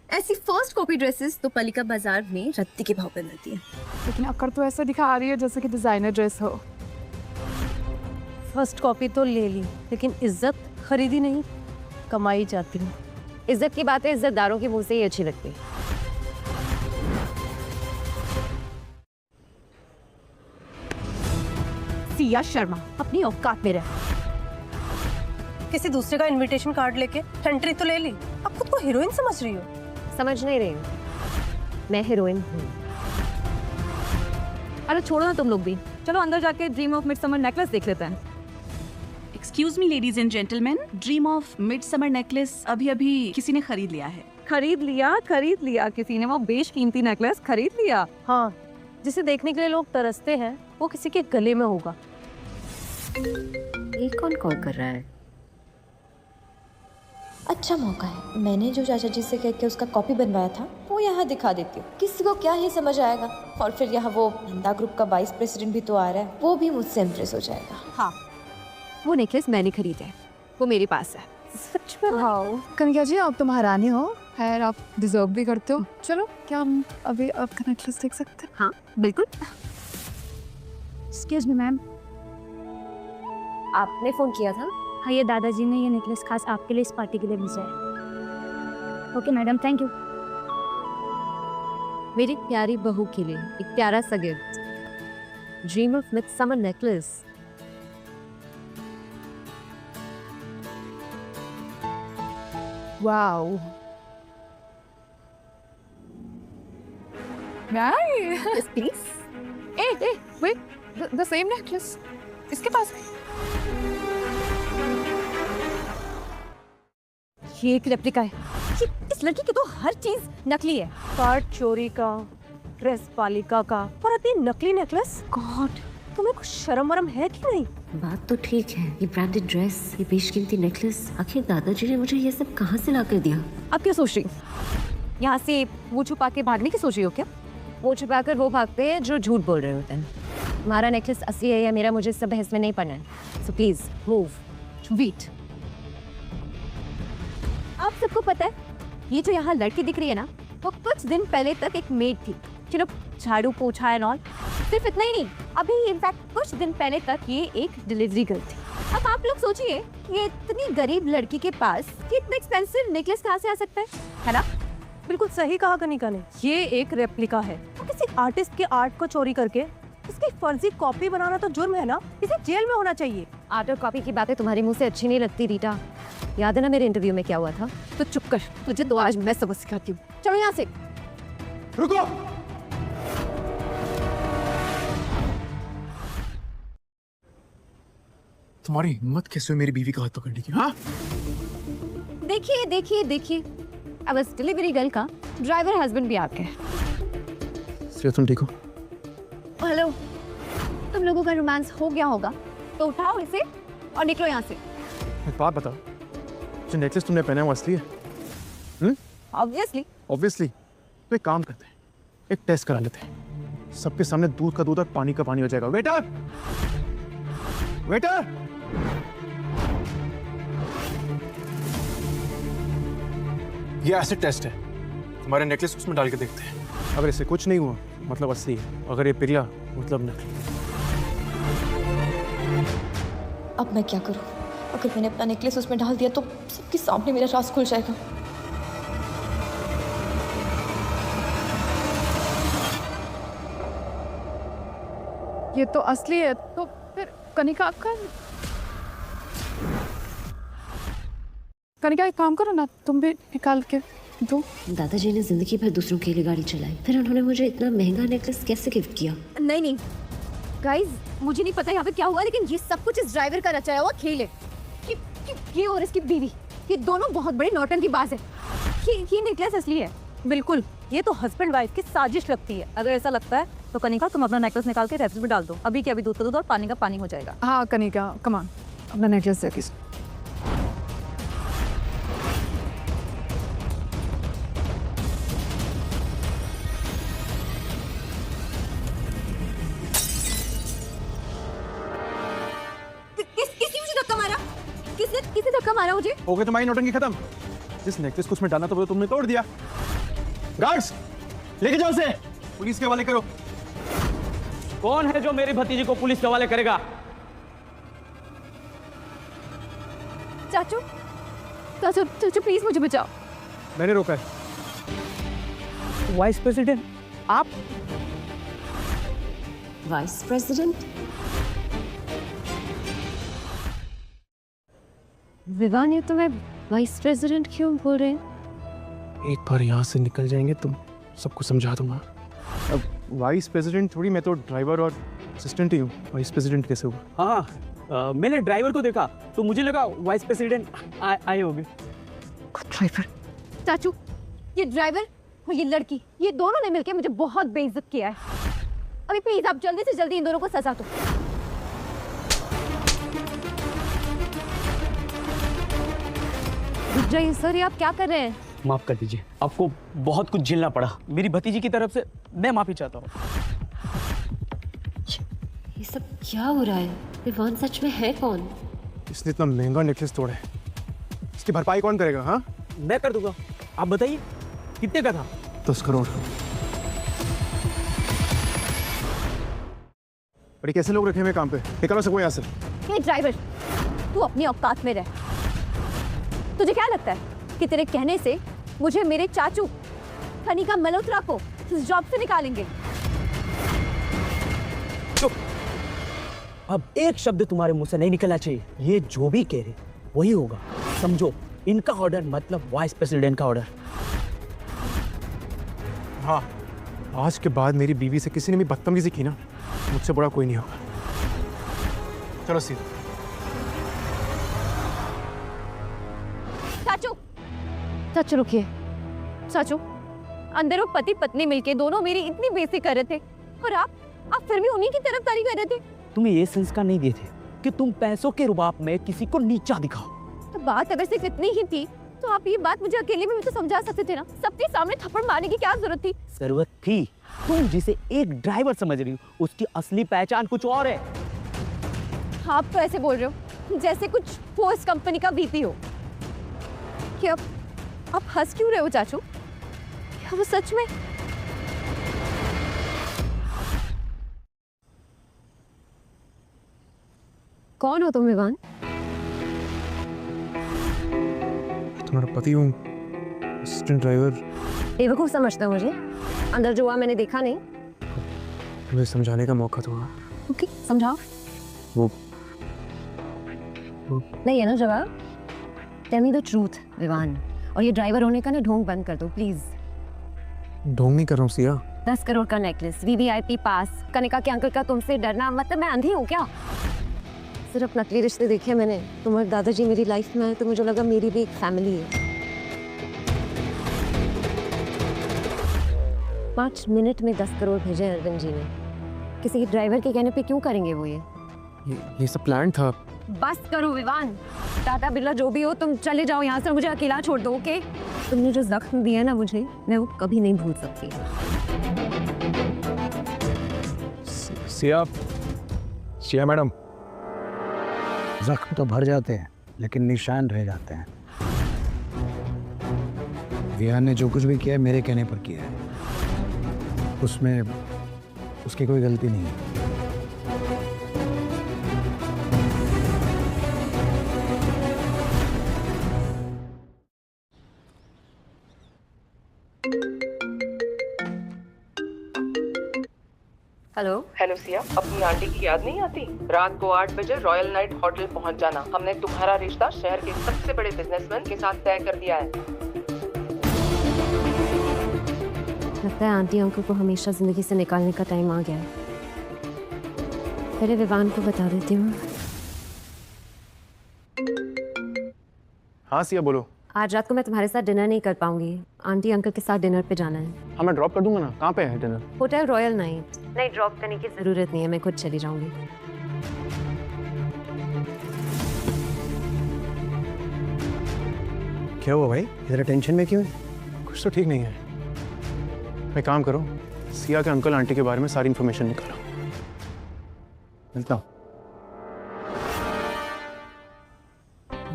ऐसी फर्स्ट कॉपी ड्रेसेस तो पलिका बाजार में रत्ती के भाव पे मिलती है, लेकिन अक्कर तो ऐसा दिखा रही है जैसे कि डिजाइनर ड्रेस हो। फर्स्ट कॉपी तो ले ली, लेकिन इज्जत खरीदी नहीं, कमाई जाती है। इज्जत की बातें इज्जतदारों के मुंह से ही अच्छी लगती है। सिया शर्मा, अपनी औकात में रह। किसी दूसरे का इनविटेशन कार्ड लेके एंट्री तो ले ली, अब खुद को हीरोइन समझ रही हो। समझ नहीं रही हूँ, मैं हीरोइन हूँ। अरे छोड़ो ना तुम लोग भी, चलो अंदर जाके ड्रीम ऑफ मिडसमर नेकलेस देख लेते हैं। Excuse me ladies and gentleman, dream of midsummer necklace अभी किसी ने खरीद लिया है। खरीद लिया किसी ने, वो बेशकीमती नेकलेस खरीद लिया। हाँ, जिसे देखने के लिए लोग तरसते हैं वो किसी के गले में होगा। ये कौन कॉल कर रहा है? अच्छा मौका है, मैंने जो चाचा जी से कह के उसका कॉपी बनवाया था वो यहाँ दिखा देती हूँ, किसी को क्या ही समझ आएगा। और फिर यहाँ वो नंदा ग्रुप का वाइस प्रेसिडेंट भी तो आ रहा है, वो भी मुझसे इम्प्रेस हो जाएगा। हाँ, वो नेकलेस मैंने खरीदा है, वो मेरे पास है। सच में? हाँ कनिका जी, आप तो महारानी हो, खैर आप डिजर्व भी करते हो। चलो, क्या हम अभी आपका नेकलेस देख सकते हैं? हाँ बिल्कुल। एक्सक्यूज मी मैम, आपने फोन किया था? हाँ, ये दादाजी ने ये नेकलेस खास आपके लिए इस पार्टी के लिए भेजा है। Okay madam, thank you. मेरी प्यारी बहू के लिए एक प्यारा सा gift, dream of midsummer necklace. Wow, Yes, please. Hey, wait, the same necklace. इसके पास ये एक रेप्लिका है। इस लड़की की तो हर चीज नकली है। कार्ड चोरी का, ड्रेस पालिका का, और अभी नकली नेकलेस। गॉड, तुम्हें कुछ शर्म वरम है कि नहीं? बात तो ठीक है, ये ब्रांडेड ड्रेस, ये बेशकीमती नेकलेस, आखिर दादाजी ने मुझे ये सब कहाँ से ला कर दिया? अब क्या सोच रही? यहाँ से वो छुपा के भागने की सोच रही हो क्या? वो छुपाकर वो भागते हैं जो झूठ बोल रहे होते हैं। हमारा नेकलेस असली है या मेरा, मुझे सब बहस में नहीं पड़ना है। So please move. वेट, आप सबको पता है ये जो यहाँ लड़की दिख रही है ना, वो कुछ दिन पहले तक एक मेड थी, चलो झाड़ू पोछा एंड ऑल। सिर्फ इतना ही नहीं, अभी इनफैक्ट कुछ दिन पहले तक ये एक डिलीवरी गर्ल थी। अब आप लोग सोचिए, ये इतनी गरीब लड़की के पास ये इतना एक्सपेंसिव नेकलेस कहाँ से आ सकता है ना? बिल्कुल सही कहा कनिका ने, ये एक रेप्लिका है। तो किसी आर्टिस्ट के आर्ट को चोरी करके इसकी फर्जी कॉपी बनाना तो जुर्म है ना, इसे जेल में होना चाहिए। आर्ट और कॉपी की बातें तुम्हारे मुंह से अच्छी नहीं लगती रीटा। याद है ना मेरे इंटरव्यू में क्या हुआ था? तो चुप कर, तुझे तो आज मैं सबक सिखाती हूँ। चलो यहाँ से। रुको, तुम्हारी हिम्मत कैसे हुई मेरी बीवी का हाथ पकड़ने की? हाँ, देखिए देखिए देखिए, अब इस डिलीवरी गर्ल का ड्राइवर हस्बैंड भी आपके। श्रेया तुम ठीक हो? हेलो, तुम लोगों का रोमांस हो गया होगा तो उठाओ इसे और निकलो यहाँ से। एक बात बताओ, जो नेकलेस तुमने पहना है वो असली है? ऑब्वियसली। तो एक काम करते हैं, एक टेस्ट करा लेते हैं। सबके सामने दूध का दूध और पानी का पानी हो जाएगा। वेटर, वेटर, ये एसिड टेस्ट है। तुम्हारे नेकलेस उसमें डाल के देखते हैं। अगर इससे कुछ नहीं हुआ मतलब असली है, अगर ये पिघला मतलब नकली। अब मैं क्या करूं? अगर मैंने अपना नेकलेस उसमें डाल दिया तो सबके सामने मेरा राज खुल जाएगा। ये तो असली है, तो फिर कनिका का। कनिका एक काम करो ना, तुम भी निकाल के दो। दादाजी ने जिंदगी भर दूसरों के लिए गाड़ी चलाई, फिर उन्होंने मुझे इतना महंगा नेकलेस कैसे गिफ्ट किया? नहीं गाइस, मुझे नहीं पता यहाँ पे क्या हुआ, लेकिन ये सब कुछ इस ड्राइवर का रचाया हुआ खेल है। ये और इसकी बीवी, ये दोनों बहुत बड़े नौटंकीबाज है। ये नेकलेस असली है। बिल्कुल, ये तो हस्बैंड वाइफ की साजिश लगती है। अगर ऐसा लगता है तो कनिका तुम अपना नेकलेस निकाल के रेफ्रिजरेटर में डाल दो। अभी के अभी दूध का दूध और पानी का पानी हो जाएगा। हाँ कनिका, कम ऑन, अपना नेकलेस दे किस। किसने धक्का मारा मुझे? हो गई तुम्हारी नौटंकी खत्म। जिस नेकलेस को उसमें डालना था वो तुमने तोड़ दिया। गार्ड्स, लेके जाओ उसे, पुलिस के हवाले करो। कौन है जो मेरी भतीजी को पुलिस के हवाले करेगा? चाचू चाचू चाचू प्लीज मुझे बचाओ। मैंने रोका है। वाइस प्रेसिडेंट आप? Vice president? विवान, ये तुम्हें वाइस प्रेसिडेंट क्यों बोल रहे हैं? एक बार यहाँ से निकल जाएंगे तुम सबको समझा दूंगा। अब वाइस प्रेसिडेंट थोड़ी, मैं तो ड्राइवर और असिस्टेंट ही हूँ। वाइस प्रेसिडेंट कैसे हुआ? हाँ, मैंने ड्राइवर को देखा तो मुझे लगा वाइस प्रेसिडेंट आए होंगे। ड्राइवर? चाचू, ये ड्राइवर और ये लड़की, ये दोनों ने मिलकर मुझे बहुत बेइज्जत किया है। अभी प्लीज आप जल्दी से जल्दी इन दोनों को सजा दो। रुक सर, ये आप क्या कर रहे हैं? माफ कर दीजिए, आपको बहुत कुछ झेलना पड़ा। मेरी भतीजी की तरफ से मैं माफी चाहता हूँ। ये सब क्या हो रहा है? विवान सच में है कौन? इसने इतना महंगा नेकलेस तोड़ा है, इसकी भरपाई कौन करेगा? हाँ, मैं कर दूंगा। आप बताइए कितने का था? 10 करोड़। बड़ी कैसे लोग रखे हुए काम पे? निकलो सबको यहाँ से। हे ड्राइवर, तू अपनी औकात में रह। तुझे क्या लगता है कि तेरे कहने से मुझे मेरे चाचू कनिका मल्होत्रा को इस जॉब से निकालेंगे? चुप। अब एक शब्द तुम्हारे मुंह से नहीं निकलना चाहिए। ये जो भी कह रहे वही होगा, समझो। इनका ऑर्डर मतलब वाइस प्रेसिडेंट का ऑर्डर। हाँ, आज के बाद मेरी बीवी से किसी ने भी बदतमीजी की ना, मुझसे बड़ा कोई नहीं होगा। चलो सीधा। चाचू, चाचू रुकिए। चाचू, अंदर वो पति पत्नी मिलके दोनों मेरी इतनी बेइज्जती कर रहे थे और आप फिर भी उन्हीं की तरफदारी कर रहे थे। तुम्हें ये संस्कार नहीं दिए थे कि तुम पैसों के रुबाब में किसी को नीचा दिखाओ। तो बात अगर सिर्फ इतनी ही थी तो आप ये बात मुझे अकेले में भी तो समझा सकते थे ना। सबके सामने थप्पड़ मारने की क्या जरूरत थी? जरूरत थी। तुम जिसे एक ड्राइवर समझ रही हो उसकी असली पहचान कुछ और है। आप तो ऐसे बोल रहे हो जैसे कुछ फोर्स कंपनी का वीपी हो। क्या आप हंस क्यों रहे हो चाचू? क्या वो सच में? कौन हो तुम विवान? पति हूँ, असिस्टेंट ड्राइवर। बेवकूफ़ समझता हूँ मुझे? अंदर जो हुआ मैंने देखा नहीं। मुझे समझाने का मौका तो हुआ। ओके, समझाओ। वो नहीं है ना जवाब? Tell me the truth Vivaan, और ये ड्राइवर होने का ना ढोंग बंद कर दो प्लीज। ढोंग नहीं कर रहा हूँ सिया। 10 करोड़ का नेकलेस, वीवीआईपी पास, कनिका के अंकल का तुमसे डरना, मतलब मैं अंधी हूँ क्या? सिर्फ नकली रिश्ते देखे मैंने। तुम्हारे दादाजी मेरी लाइफ में आए तो मुझे लगा मेरी भी एक फैमिली है। 5 मिनट में 10 करोड़ भेजे अरविंद जी ने। किसी ड्राइवर के कहने पे क्यों करेंगे वो ये सब प्लान था। बस करो विवान, टाटा बिरला जो भी हो, तुम चले जाओ यहाँ से, मुझे अकेला छोड़ दो। ओके? तुमने जो जख्म दिया ना मुझे, मैं वो कभी नहीं भूल सकती। सिया मैडम, जख्म तो भर जाते हैं लेकिन निशान रह जाते हैं। विहान ने जो कुछ भी किया है मेरे कहने पर किया है, उसमें उसकी कोई गलती नहीं है। हेलो सिया, अपनी आंटी की याद नहीं आती? रात को 8 बजे रॉयल नाइट होटल पहुंच जाना। हमने तुम्हारा रिश्ता शहर के सबसे बड़े बिजनेसमैन के साथ तय कर दिया है। लगता है आंटी अंकल को हमेशा जिंदगी से निकालने का टाइम आ गया है। पहले विवान को बता देती हूँ। हाँ सिया बोलो। आज रात को मैं तुम्हारे साथ डिनर नहीं कर पाऊंगी, आंटी अंकल के साथ डिनर पे जाना है। हाँ मैं ड्रॉप कर दूंगा ना। कहाँ पे है डिनर? Hotel royal night. नहीं, ड्रॉप करने की जरूरत नहीं है, मैं खुद चली जाऊंगी। क्या हुआ भाई, इधर टेंशन में क्यों? कुछ तो ठीक नहीं है। मैं काम करो, सिया के अंकल आंटी के बारे में सारी इन्फॉर्मेशन निकालो। मिलता हूँ।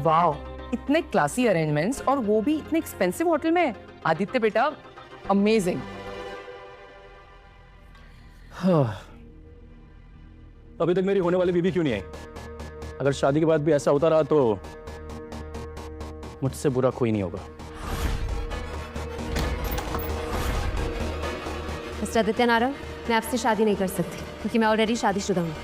वाह, इतने क्लासी अरेंजमेंट्स और वो भी इतने एक्सपेंसिव होटल में। आदित्य बेटा, अमेजिंग। अभी तक मेरी होने वाली बीवी क्यों नहीं आई? अगर शादी के बाद भी ऐसा होता रहा तो मुझसे बुरा कोई नहीं होगा। मिस्टर आदित्य नारंग, मैं आपसे शादी नहीं कर सकती क्योंकि मैं ऑलरेडी शादीशुदा हूँ।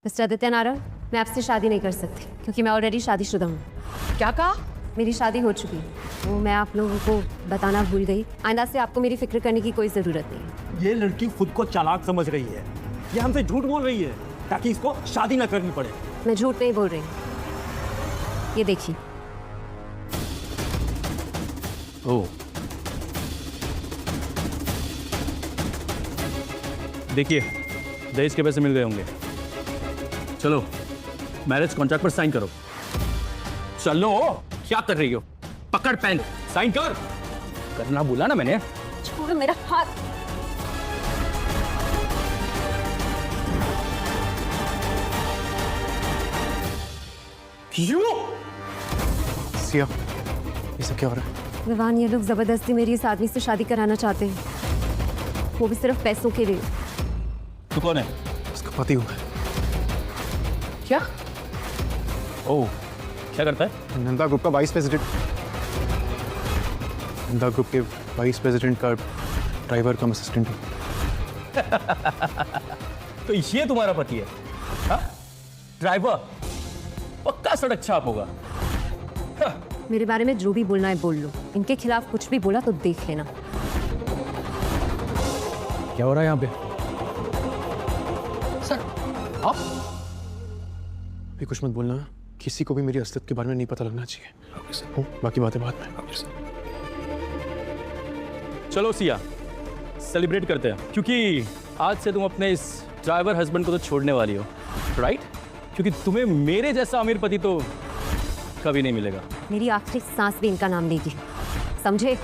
मिस्टर आदित्य नारंग, मैं आपसे शादी नहीं कर सकती क्योंकि मैं ऑलरेडी शादीशुदा हूँ। क्या कहा? मेरी शादी हो चुकी है, वो मैं आप लोगों को बताना भूल गई। आइंदा से आपको मेरी फिक्र करने की कोई ज़रूरत नहीं। ये लड़की खुद को चालाक समझ रही है। ये हमसे झूठ बोल रही है ताकि इसको शादी ना करनी पड़े। मैं झूठ नहीं बोल रही, ये देखिए। ओह, देखिए दहेज के पैसे मिल गए होंगे। चलो मैरिज कॉन्ट्रैक्ट पर साइन करो। चलो, क्या कर रही हो? पकड़ पेन, साइन कर। करना बोला ना मैंने। छोड़ो मेरा हाथ। क्यों? सिया, ये सब क्या हो रहा है? विवान, ये लोग जबरदस्ती मेरी इस आदमी से शादी कराना चाहते हैं, वो भी सिर्फ पैसों के लिए। तू कौन है? उसका पति हूँ मैं। क्या? ओह, क्या करता है? नंदा ग्रुप का वाइस प्रेसिडेंट। नंदा ग्रुप के वाइस प्रेसिडेंट का ड्राइवर कम असिस्टेंट हूँ। तो ये तुम्हारा पति है? हाँ? ड्राइवर? पक्का सड़क छाप होगा। मेरे बारे में जो भी बोलना है बोल लो, इनके खिलाफ कुछ भी बोला तो देख लेना। क्या हो रहा है यहाँ पे? सर, आप? भी कुछ मत बोलना, किसी को भी मेरी अस्तित्व के बारे में नहीं पता लगना चाहिए। बाकी बातें बाद में। चलो सिया, सेलिब्रेट करते हैं, क्योंकि आज से तुम अपने इस ड्राइवर हस्बैंड को तो छोड़ने वाली हो, राइट? क्योंकि तुम्हें मेरे जैसा अमीर पति तो कभी नहीं मिलेगा। मेरी आखिरी सांस भी इनका नाम लेगी, समझे?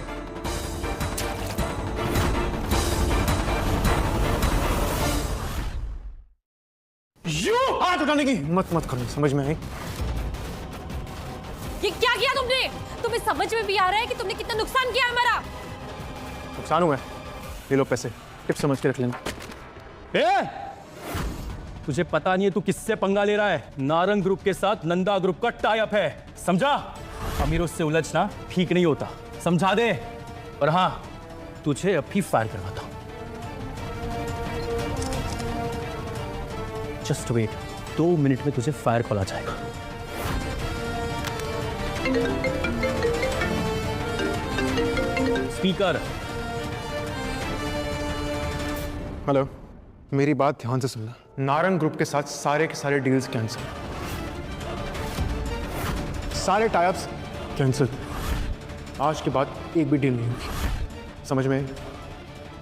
हाथ उठाने की हिम्मत मत करो, समझ में आई? ये क्या किया तुमने? तुम्हें समझ में भी आ रहा है कि तुमने कितना नुकसान किया हमारा? नुकसान हुआ है? ले लो पैसे, टिप समझ के रख लेना। तुझे पता नहीं है तू किससे पंगा ले रहा है। नारंग ग्रुप के साथ नंदा ग्रुप का टाई अप है, समझा? अमीरों से उलझना ठीक नहीं होता, समझा दे। और हाँ, तुझे अभी फायर करवाता हूं। जस्ट वेट, 2 मिनट में तुझे फायर कॉल आ जाएगा। स्पीकर। हेलो, मेरी बात ध्यान से सुनना। नारंग ग्रुप के साथ सारे के सारे डील्स कैंसिल, सारे टाइप्स कैंसिल। आज के बाद एक भी डील नहीं होगी, समझ में?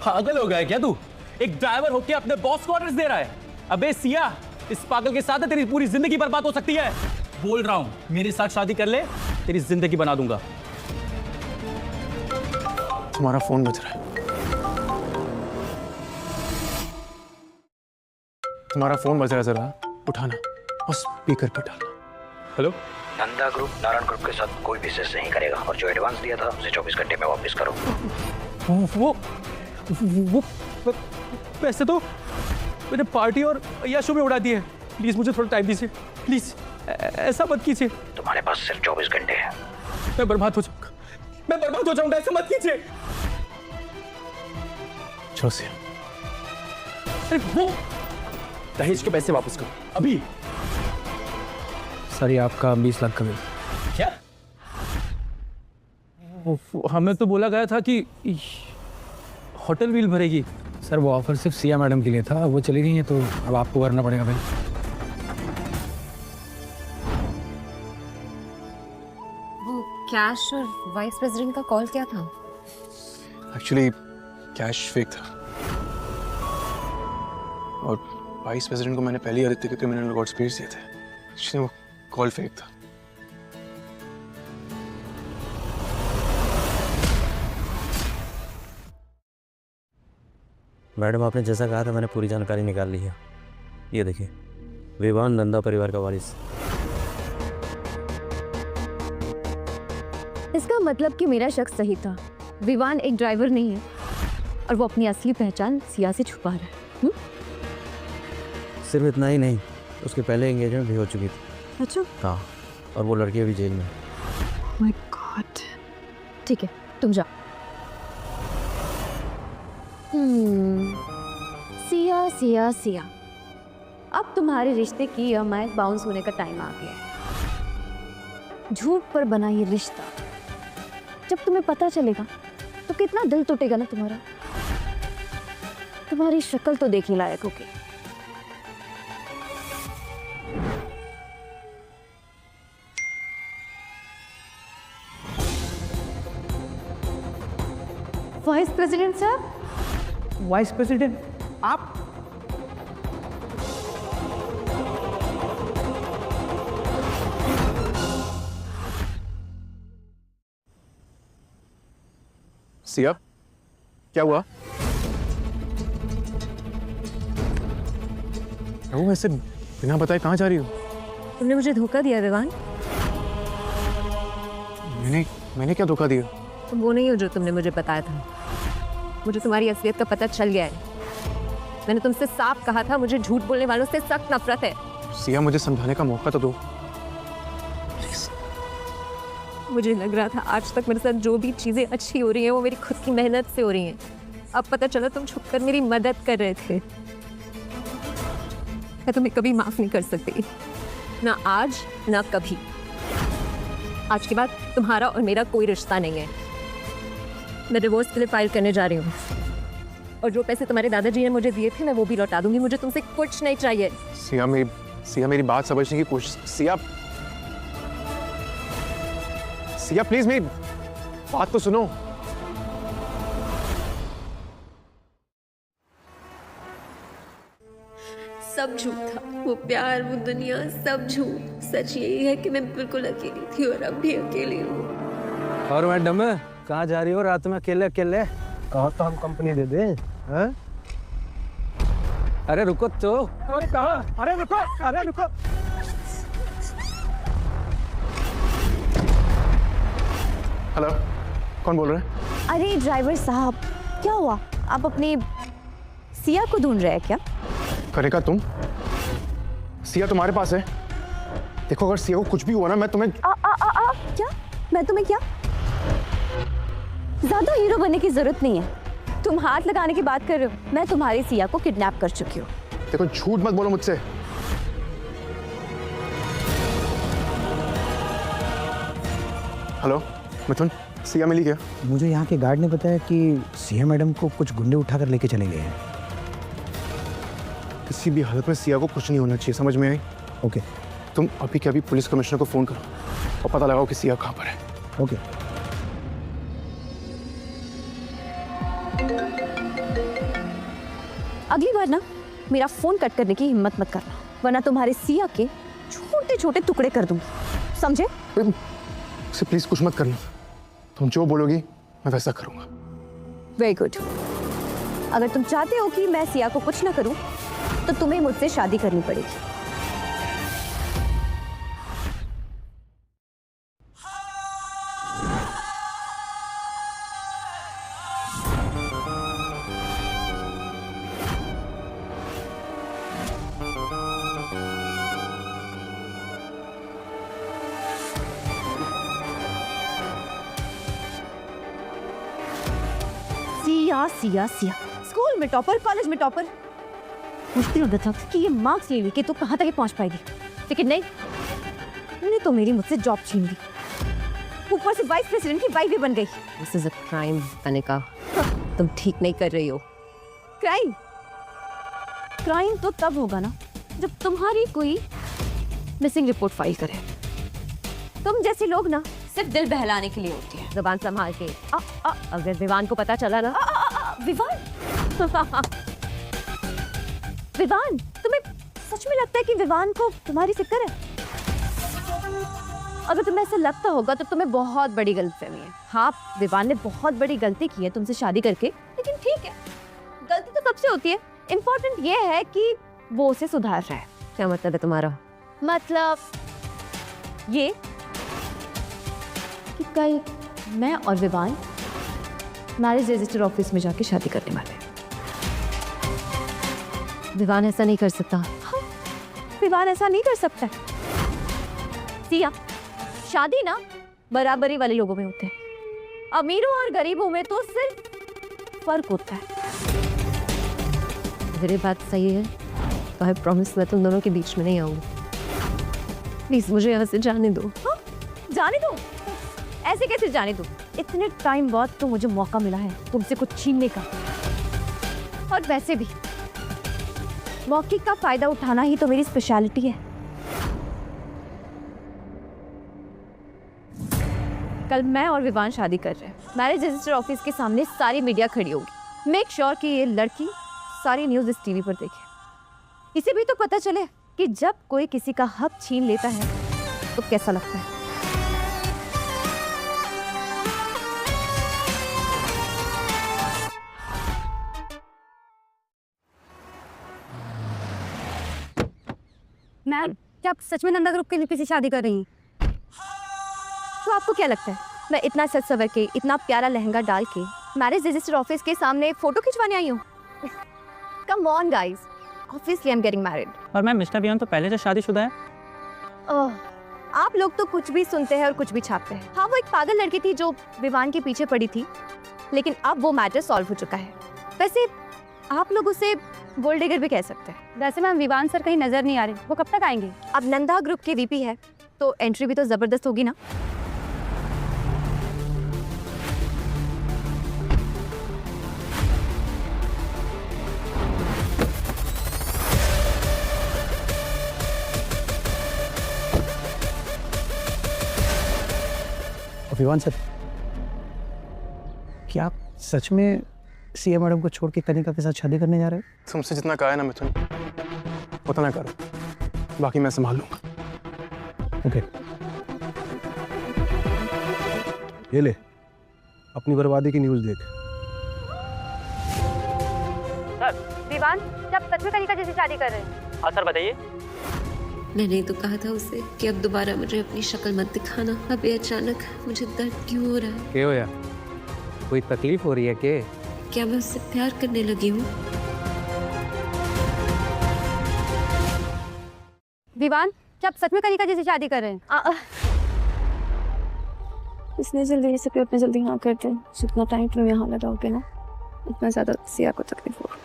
पागल हो गया है क्या तू? एक ड्राइवर होके अपने बॉस को ऑर्डर्स दे रहा है? अबे सिया, इस पागल के साथ तेरी पूरी जिंदगी बर्बाद हो सकती है। बोल रहा हूं, मेरे साथ शादी कर ले, तेरी जिंदगी बना दूंगा। तुम्हारा फोन बज रहा है, तुम्हारा फोन बज रहा है, जरा उठाना और स्पीकर पर डालना। Hello, Nanda group Narayan group के साथ कोई बिजनेस नहीं करेगा और जो एडवांस दिया था उसे 24 घंटे में वापस करो। वो पैसे तो मैंने पार्टी और यशो में उड़ा दिए। प्लीज मुझे थोड़ा टाइम दीजिए, प्लीज ऐसा मत कीजिए। तुम्हारे पास सिर्फ 24 घंटे हैं। मैं बर्बाद हो जाऊंगा, मैं बर्बाद हो जाऊंगा, ऐसा मत कीजिए। चलो सिया, अरे वो दहेज के पैसे वापस करो अभी। सर, ये आपका 20 लाख का बिल। क्या? हमें तो बोला गया था कि होटल बिल भरेगी। सर, वो ऑफर सिर्फ सिया मैडम के लिए था, वो चली गई हैं तो अब आपको भरना पड़ेगा बिल। वो कैश और वाइस प्रेसिडेंट का कॉल क्या था? एक्चुअली कैश फेक था और वाइस प्रेसिडेंट को मैंने पहले ही आदित्य के क्रिमिनल रिकॉर्ड्स भेज दिए थे, इसलिए वो कॉल फेक था। मैडम, आपने जैसा कहा था मैंने पूरी जानकारी निकाल ली है। ये देखिए, विवान नंदा परिवार का वारिस। इसका मतलब कि मेरा शक सही था, विवान एक ड्राइवर नहीं है और वो अपनी असली पहचान सिया से छुपा रहा है। सिर्फ इतना ही नहीं, उसके पहले एंगेजमेंट भी हो चुकी थी। अच्छा? हाँ, और वो लड़की अभी जेल में। My God. ठीक है, तुम जाओ। सिया सिया सिया, अब तुम्हारे रिश्ते की EMI बाउंस होने का टाइम आ गया है। झूठ पर बना ये रिश्ता जब तुम्हें पता चलेगा तो कितना दिल टूटेगा ना तुम्हारा। तुम्हारी शक्ल तो देखने लायक होगी। वाइस प्रेसिडेंट साहब। वाइस प्रेसिडेंट आप? सिया, क्या हुआ? वो ऐसे बिना बताए कहाँ जा रही हो? तुमने मुझे धोखा दिया विवान। मैंने क्या धोखा दिया? तुम वो नहीं हो जो तुमने मुझे बताया था। मुझे तुम्हारी असलियत का पता चल गया है। मैंने तुमसे साफ कहा था, मुझे झूठ बोलने वालों से सख्त नफरत है। सिया, मुझे समझाने का मौका तो दो। मुझे लग रहा था आज तक मेरे साथ जो भी चीजें अच्छी हो रही हैं वो मेरी खुद की मेहनत से हो रही हैं। अब पता चला तुम छुपकर मेरी मदद कर रहे थे। मैं तुम्हें कभी माफ नहीं कर सकती, ना आज ना कभी। आज के बाद तुम्हारा और मेरा कोई रिश्ता नहीं है। मैं डिवोर्स के लिए फाइल करने जा रही हूँ और जो पैसे तुम्हारे दादाजी ने मुझे दिए थे मैं वो भी लौटा दूंगी। मुझे तुमसे कुछ नहीं चाहिए। सिया, मेरी बात समझने की कोशिश। सिया प्लीज मेरी बात तो सुनो। सब झूठ था, वो प्यार, वो दुनिया, सब झूठ। सच यही है कि मैं बिल्कुल अकेली थी और अब भी अकेली हूँ। और मैडम, कहाँ जा रही हो रात में अकेले अकेले? कहा तो हम कंपनी दे दें। हाँ? अरे रुको तो। अरे कहाँ? अरे रुको, अरे रुको। हेलो, कौन बोल रहे हैं? अरे ड्राइवर साहब, क्या हुआ? आप अपनी सिया को ढूंढ रहे हैं क्या? करेगा तुम? सिया तुम्हारे पास है। देखो अगर सिया को कुछ भी हुआ ना, मैं तुम्हें क्या? मैं तुम्हें क्या? ज्यादा हीरो बनने की जरूरत नहीं है। तुम हाथ लगाने की बात कर रहे हो। मैं तुम्हारी सिया को किडनैप कर चुकी हूँ। देखो झूठ मत बोलो मुझसे। हेलो मिथुन, सिया मिली क्या? मुझे यहाँ के गार्ड ने बताया कि सिया मैडम को कुछ गुंडे उठाकर लेके चले गए हैं। किसी भी हालत में सिया को कुछ नहीं होना चाहिए, समझ में आई? ओके। तुम अभी के अभी पुलिस कमिश्नर को फोन करो और पता लगाओ कि सिया कहाँ पर है। ओके। अगली बार ना मेरा फोन कट करने की हिम्मत मत करना, वरना तुम्हारे सिया के छोटे छोटे टुकड़े कर दूंगी, समझे? उसे प्लीज कुछ मत करना। तुम जो बोलोगी मैं वैसा करूंगा। Very good. अगर तुम चाहते हो कि मैं सिया को कुछ ना करूं, तो तुम्हें मुझसे शादी करनी पड़ेगी। सिया सिया सिया, स्कूल में टॉपर, कॉलेज में टॉपर। मुश्किल होता था कि ये मार्क्स ले लेके तो कहाँ तक पहुँच पाएगी, लेकिन नहीं, उन्हें तो मेरी मुझसे जॉब छीन ली। ऊपर से वाइस प्रेसिडेंट की वाइफ भी बन गई। This is a crime Anika, तुम ठीक नहीं कर रही हो। क्राइम? क्राइम तो तब होगा ना जब तुम्हारी कोई मिसिंग रिपोर्ट फाइल करे। तुम जैसे लोग ना सिर्फ दिल बहलाने के लिए होती है। जुबान संभाल के। अगर विवान को पता चला ना। विवान? विवान, तुम्हें सच में लगता है कि विवान को तुम्हारी फिक्र है? अगर तुम्हें ऐसा लगता होगा तो तुम्हें बहुत बड़ी गलतफहमी है। हाँ, विवान ने बहुत बड़ी गलती की है तुमसे शादी करके, लेकिन ठीक है, गलती तो सबसे होती है। इम्पोर्टेंट ये है कि वो उसे सुधार रहा है। क्या मतलब है तुम्हारा? मतलब ये कि कल मैं और विवान मैरिज रजिस्टर ऑफिस में जाके शादी करने वाले हैं। विवान ऐसा नहीं कर सकता। हाँ, विवान ऐसा नहीं कर सकता। सिया, शादी ना बराबरी वाले लोगों में होते हैं। अमीरों और गरीबों में तो सिर्फ फर्क होता है। मेरी बात सही है तो आई प्रॉमिस मैं तुम दोनों के बीच में नहीं आऊंगी। प्लीज मुझे यहाँ से जाने दो। हाँ? जाने दो? ऐसे कैसे जाने दो? इतने टाइम बाद तो मुझे मौका मिला है तुमसे कुछ छीनने का, और वैसे भी मौके का फायदा उठाना ही तो मेरी स्पेशलिटी है। कल मैं और विवान शादी कर रहे हैं। मैरिज रजिस्टर ऑफिस के सामने सारी मीडिया खड़ी होगी। मेक श्योर कि ये लड़की सारी न्यूज़ इस टीवी पर देखे। इसे भी तो पता चले कि जब कोई किसी का हक छीन लेता है तो कैसा लगता है। मैम, क्या आप सच में नंदा ग्रुप के लड़के से शादी कर रही हैं? तो आपको क्या लगता है मैं इतना सज सवर के, इतना प्यारा लहंगा डाल के मैरिज रजिस्टर ऑफिस के सामने फोटो खिंचवाने आई हूँ? Come on guys, obviously I am getting married. और मैम मिस्टर बियॉन तो पहले से शादीशुदा है। आप लोग तो कुछ भी सुनते हैं और कुछ भी छापते हैं। हाँ, वो एक पागल लड़की थी जो विवान के पीछे पड़ी थी, लेकिन अब वो मैटर सॉल्व हो चुका है। वैसे आप लोग उसे गोल्ड डिगर भी कह सकते हैं। वैसे मैम विवान सर कहीं नजर नहीं आ रहे, वो कब तक आएंगे? अब नंदा ग्रुप के वीपी है तो एंट्री भी तो जबरदस्त होगी ना। विवान सर, क्या आप सच में सीए मैडम को छोड़ के कनिका के साथ शादी करने जा रहे हो? तुमसे जितना कहा है ना मिथुन, उतना करो, बाकी मैं संभाल लूंगा। ओके। ये ले, अपनी बर्बादी की न्यूज़ देख। सर, विवान जब सच में कनिका जैसी शादी कर रहे हैं? हाँ सर, बताइए। मैंने तो कहा था उसे कि अब दोबारा मुझे अपनी शक्ल मत दिखाना। अब ये अचानक मुझे दर्द क्यों हो रहा है? क्या होया? कोई तकलीफ हो रही है के? क्या मैं उससे प्यार करने लगी हूँ? विवान, क्या आप सच में कनिका जी से शादी कर रहे हैं? इसने जल्दी से उतने जल्दी हाँ करते हैं, जितना टाइम तुम यहाँ लगाओगे ना उतना ज़्यादा सिया को तकलीफ होगी।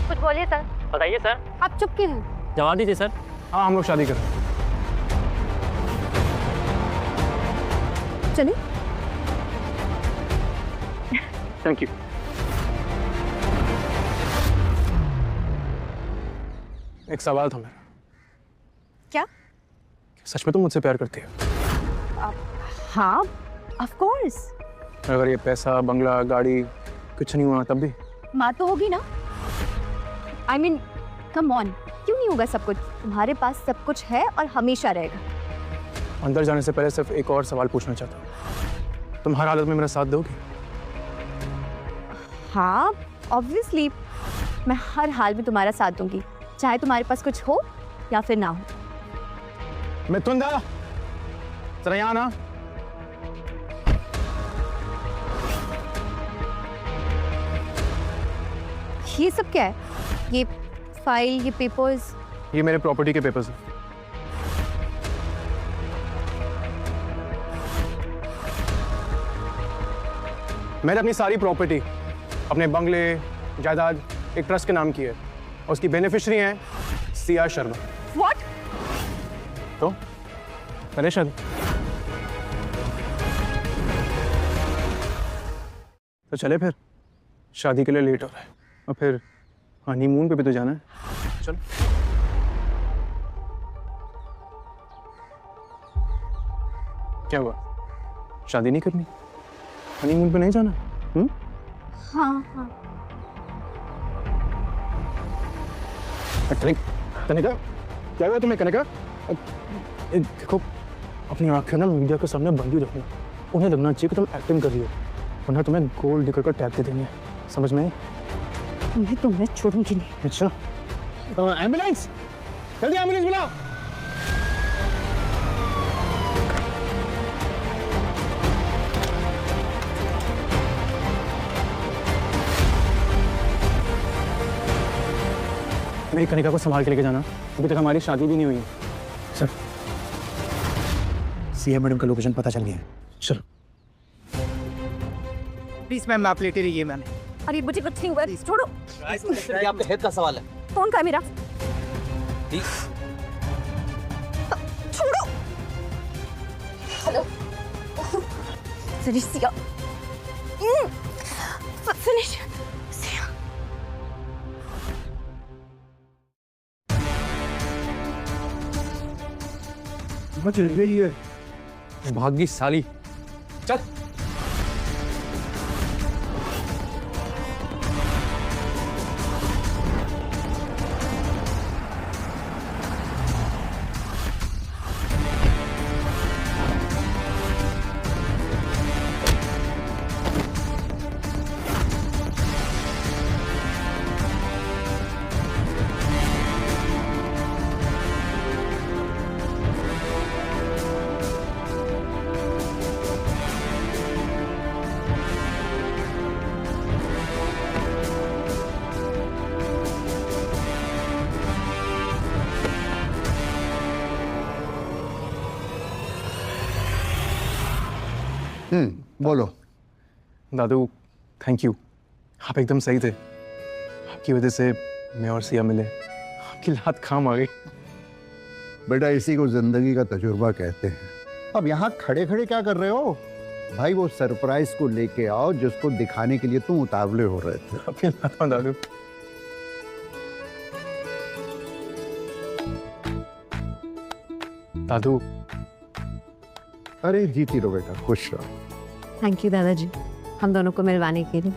कुछ बोलिए सर। बताइए सर। आप चुप क्यों हैं? जवाब दीजिए सर। हाँ, हम लोग शादी कर रहे हैं। चलिए। Thank you. एक सवाल था मेरा। क्या? सच में तुम मुझसे प्यार करती हो? हाँ, ऑफ कोर्स। अगर ये पैसा, बंगला, गाड़ी कुछ नहीं हुआ तब भी? माँ तो होगी ना। I mean, come on, क्यों नहीं होगा सब कुछ? तुम्हारे पास सब कुछ है और हमेशा रहेगा। अंदर जाने से पहले सिर्फ एक और सवाल पूछना चाहता हूँ। तुम हर हालत में मेरा साथ दोगी? हाँ, ऑब्वियसली मैं हर हाल में तुम्हारा साथ दूंगी, चाहे तुम्हारे पास कुछ हो या फिर ना हो। मिथुंदा, जरा यहाँ ना। ये सब क्या है? ये फाइल, ये पेपर्स? ये मेरे प्रॉपर्टी के पेपर्स हैं। मैंने अपनी सारी प्रॉपर्टी, अपने बंगले, जायदाद एक ट्रस्ट के नाम की है और उसकी बेनिफिशियरी हैं सिया शर्मा। What? तो करे शादी? तो चले फिर, शादी के लिए लेट हो रहा है और फिर हनीमून पे भी तो जाना है। चलो। क्या हुआ? शादी नहीं करनी? हनीमून पे नहीं जाना? हाँ हाँ। कनिका, क्या हुआ तुम्हें कनिका? देखो, अपनी आंखें ना मीडिया के सामने बंदी रखना। उन्हें लगना चाहिए कि तुम एक्टिंग कर रही हो, वरना तुम्हें गोल्ड डिगर का टैग दे देंगे। समझ में आई? मैं छोड़ूंगी नहीं। अच्छा, एम्बुलेंस, जल्दी एम्बुलेंस बुलाओ। मेरी कनिका को संभाल के लेके जाना, अभी तक हमारी शादी भी नहीं हुई है। सर, सीएम मैडम का लोकेशन पता चल गया है। चलो। प्लीज मैम, आप लेटे रहिए मैम। अरे मुझे कुछ नहीं हुआ, छोड़ो। ये आपके हेड का सवाल है। फोन का है मेरा। छोड़ो। Hello. Finish Siya. Finish Siya. Much रही है। भागी साली। चल। बोलो। दादू, थैंक यू। आप एकदम सही थे। आपकी वजह से मैं और सिया मिले। आपकी लात काम आ गई। बेटा, इसी को जिंदगी का तजुर्बा कहते हैं। अब यहाँ खड़े खड़े क्या कर रहे हो? भाई, वो सरप्राइज को लेके आओ जिसको दिखाने के लिए तुम उतावले हो रहे थे। अपनी लात में दादू। दादू। अरे जीती रहो बेटा, खुश रहो। थैंक यू दादाजी, हम दोनों को मिलवाने के लिए।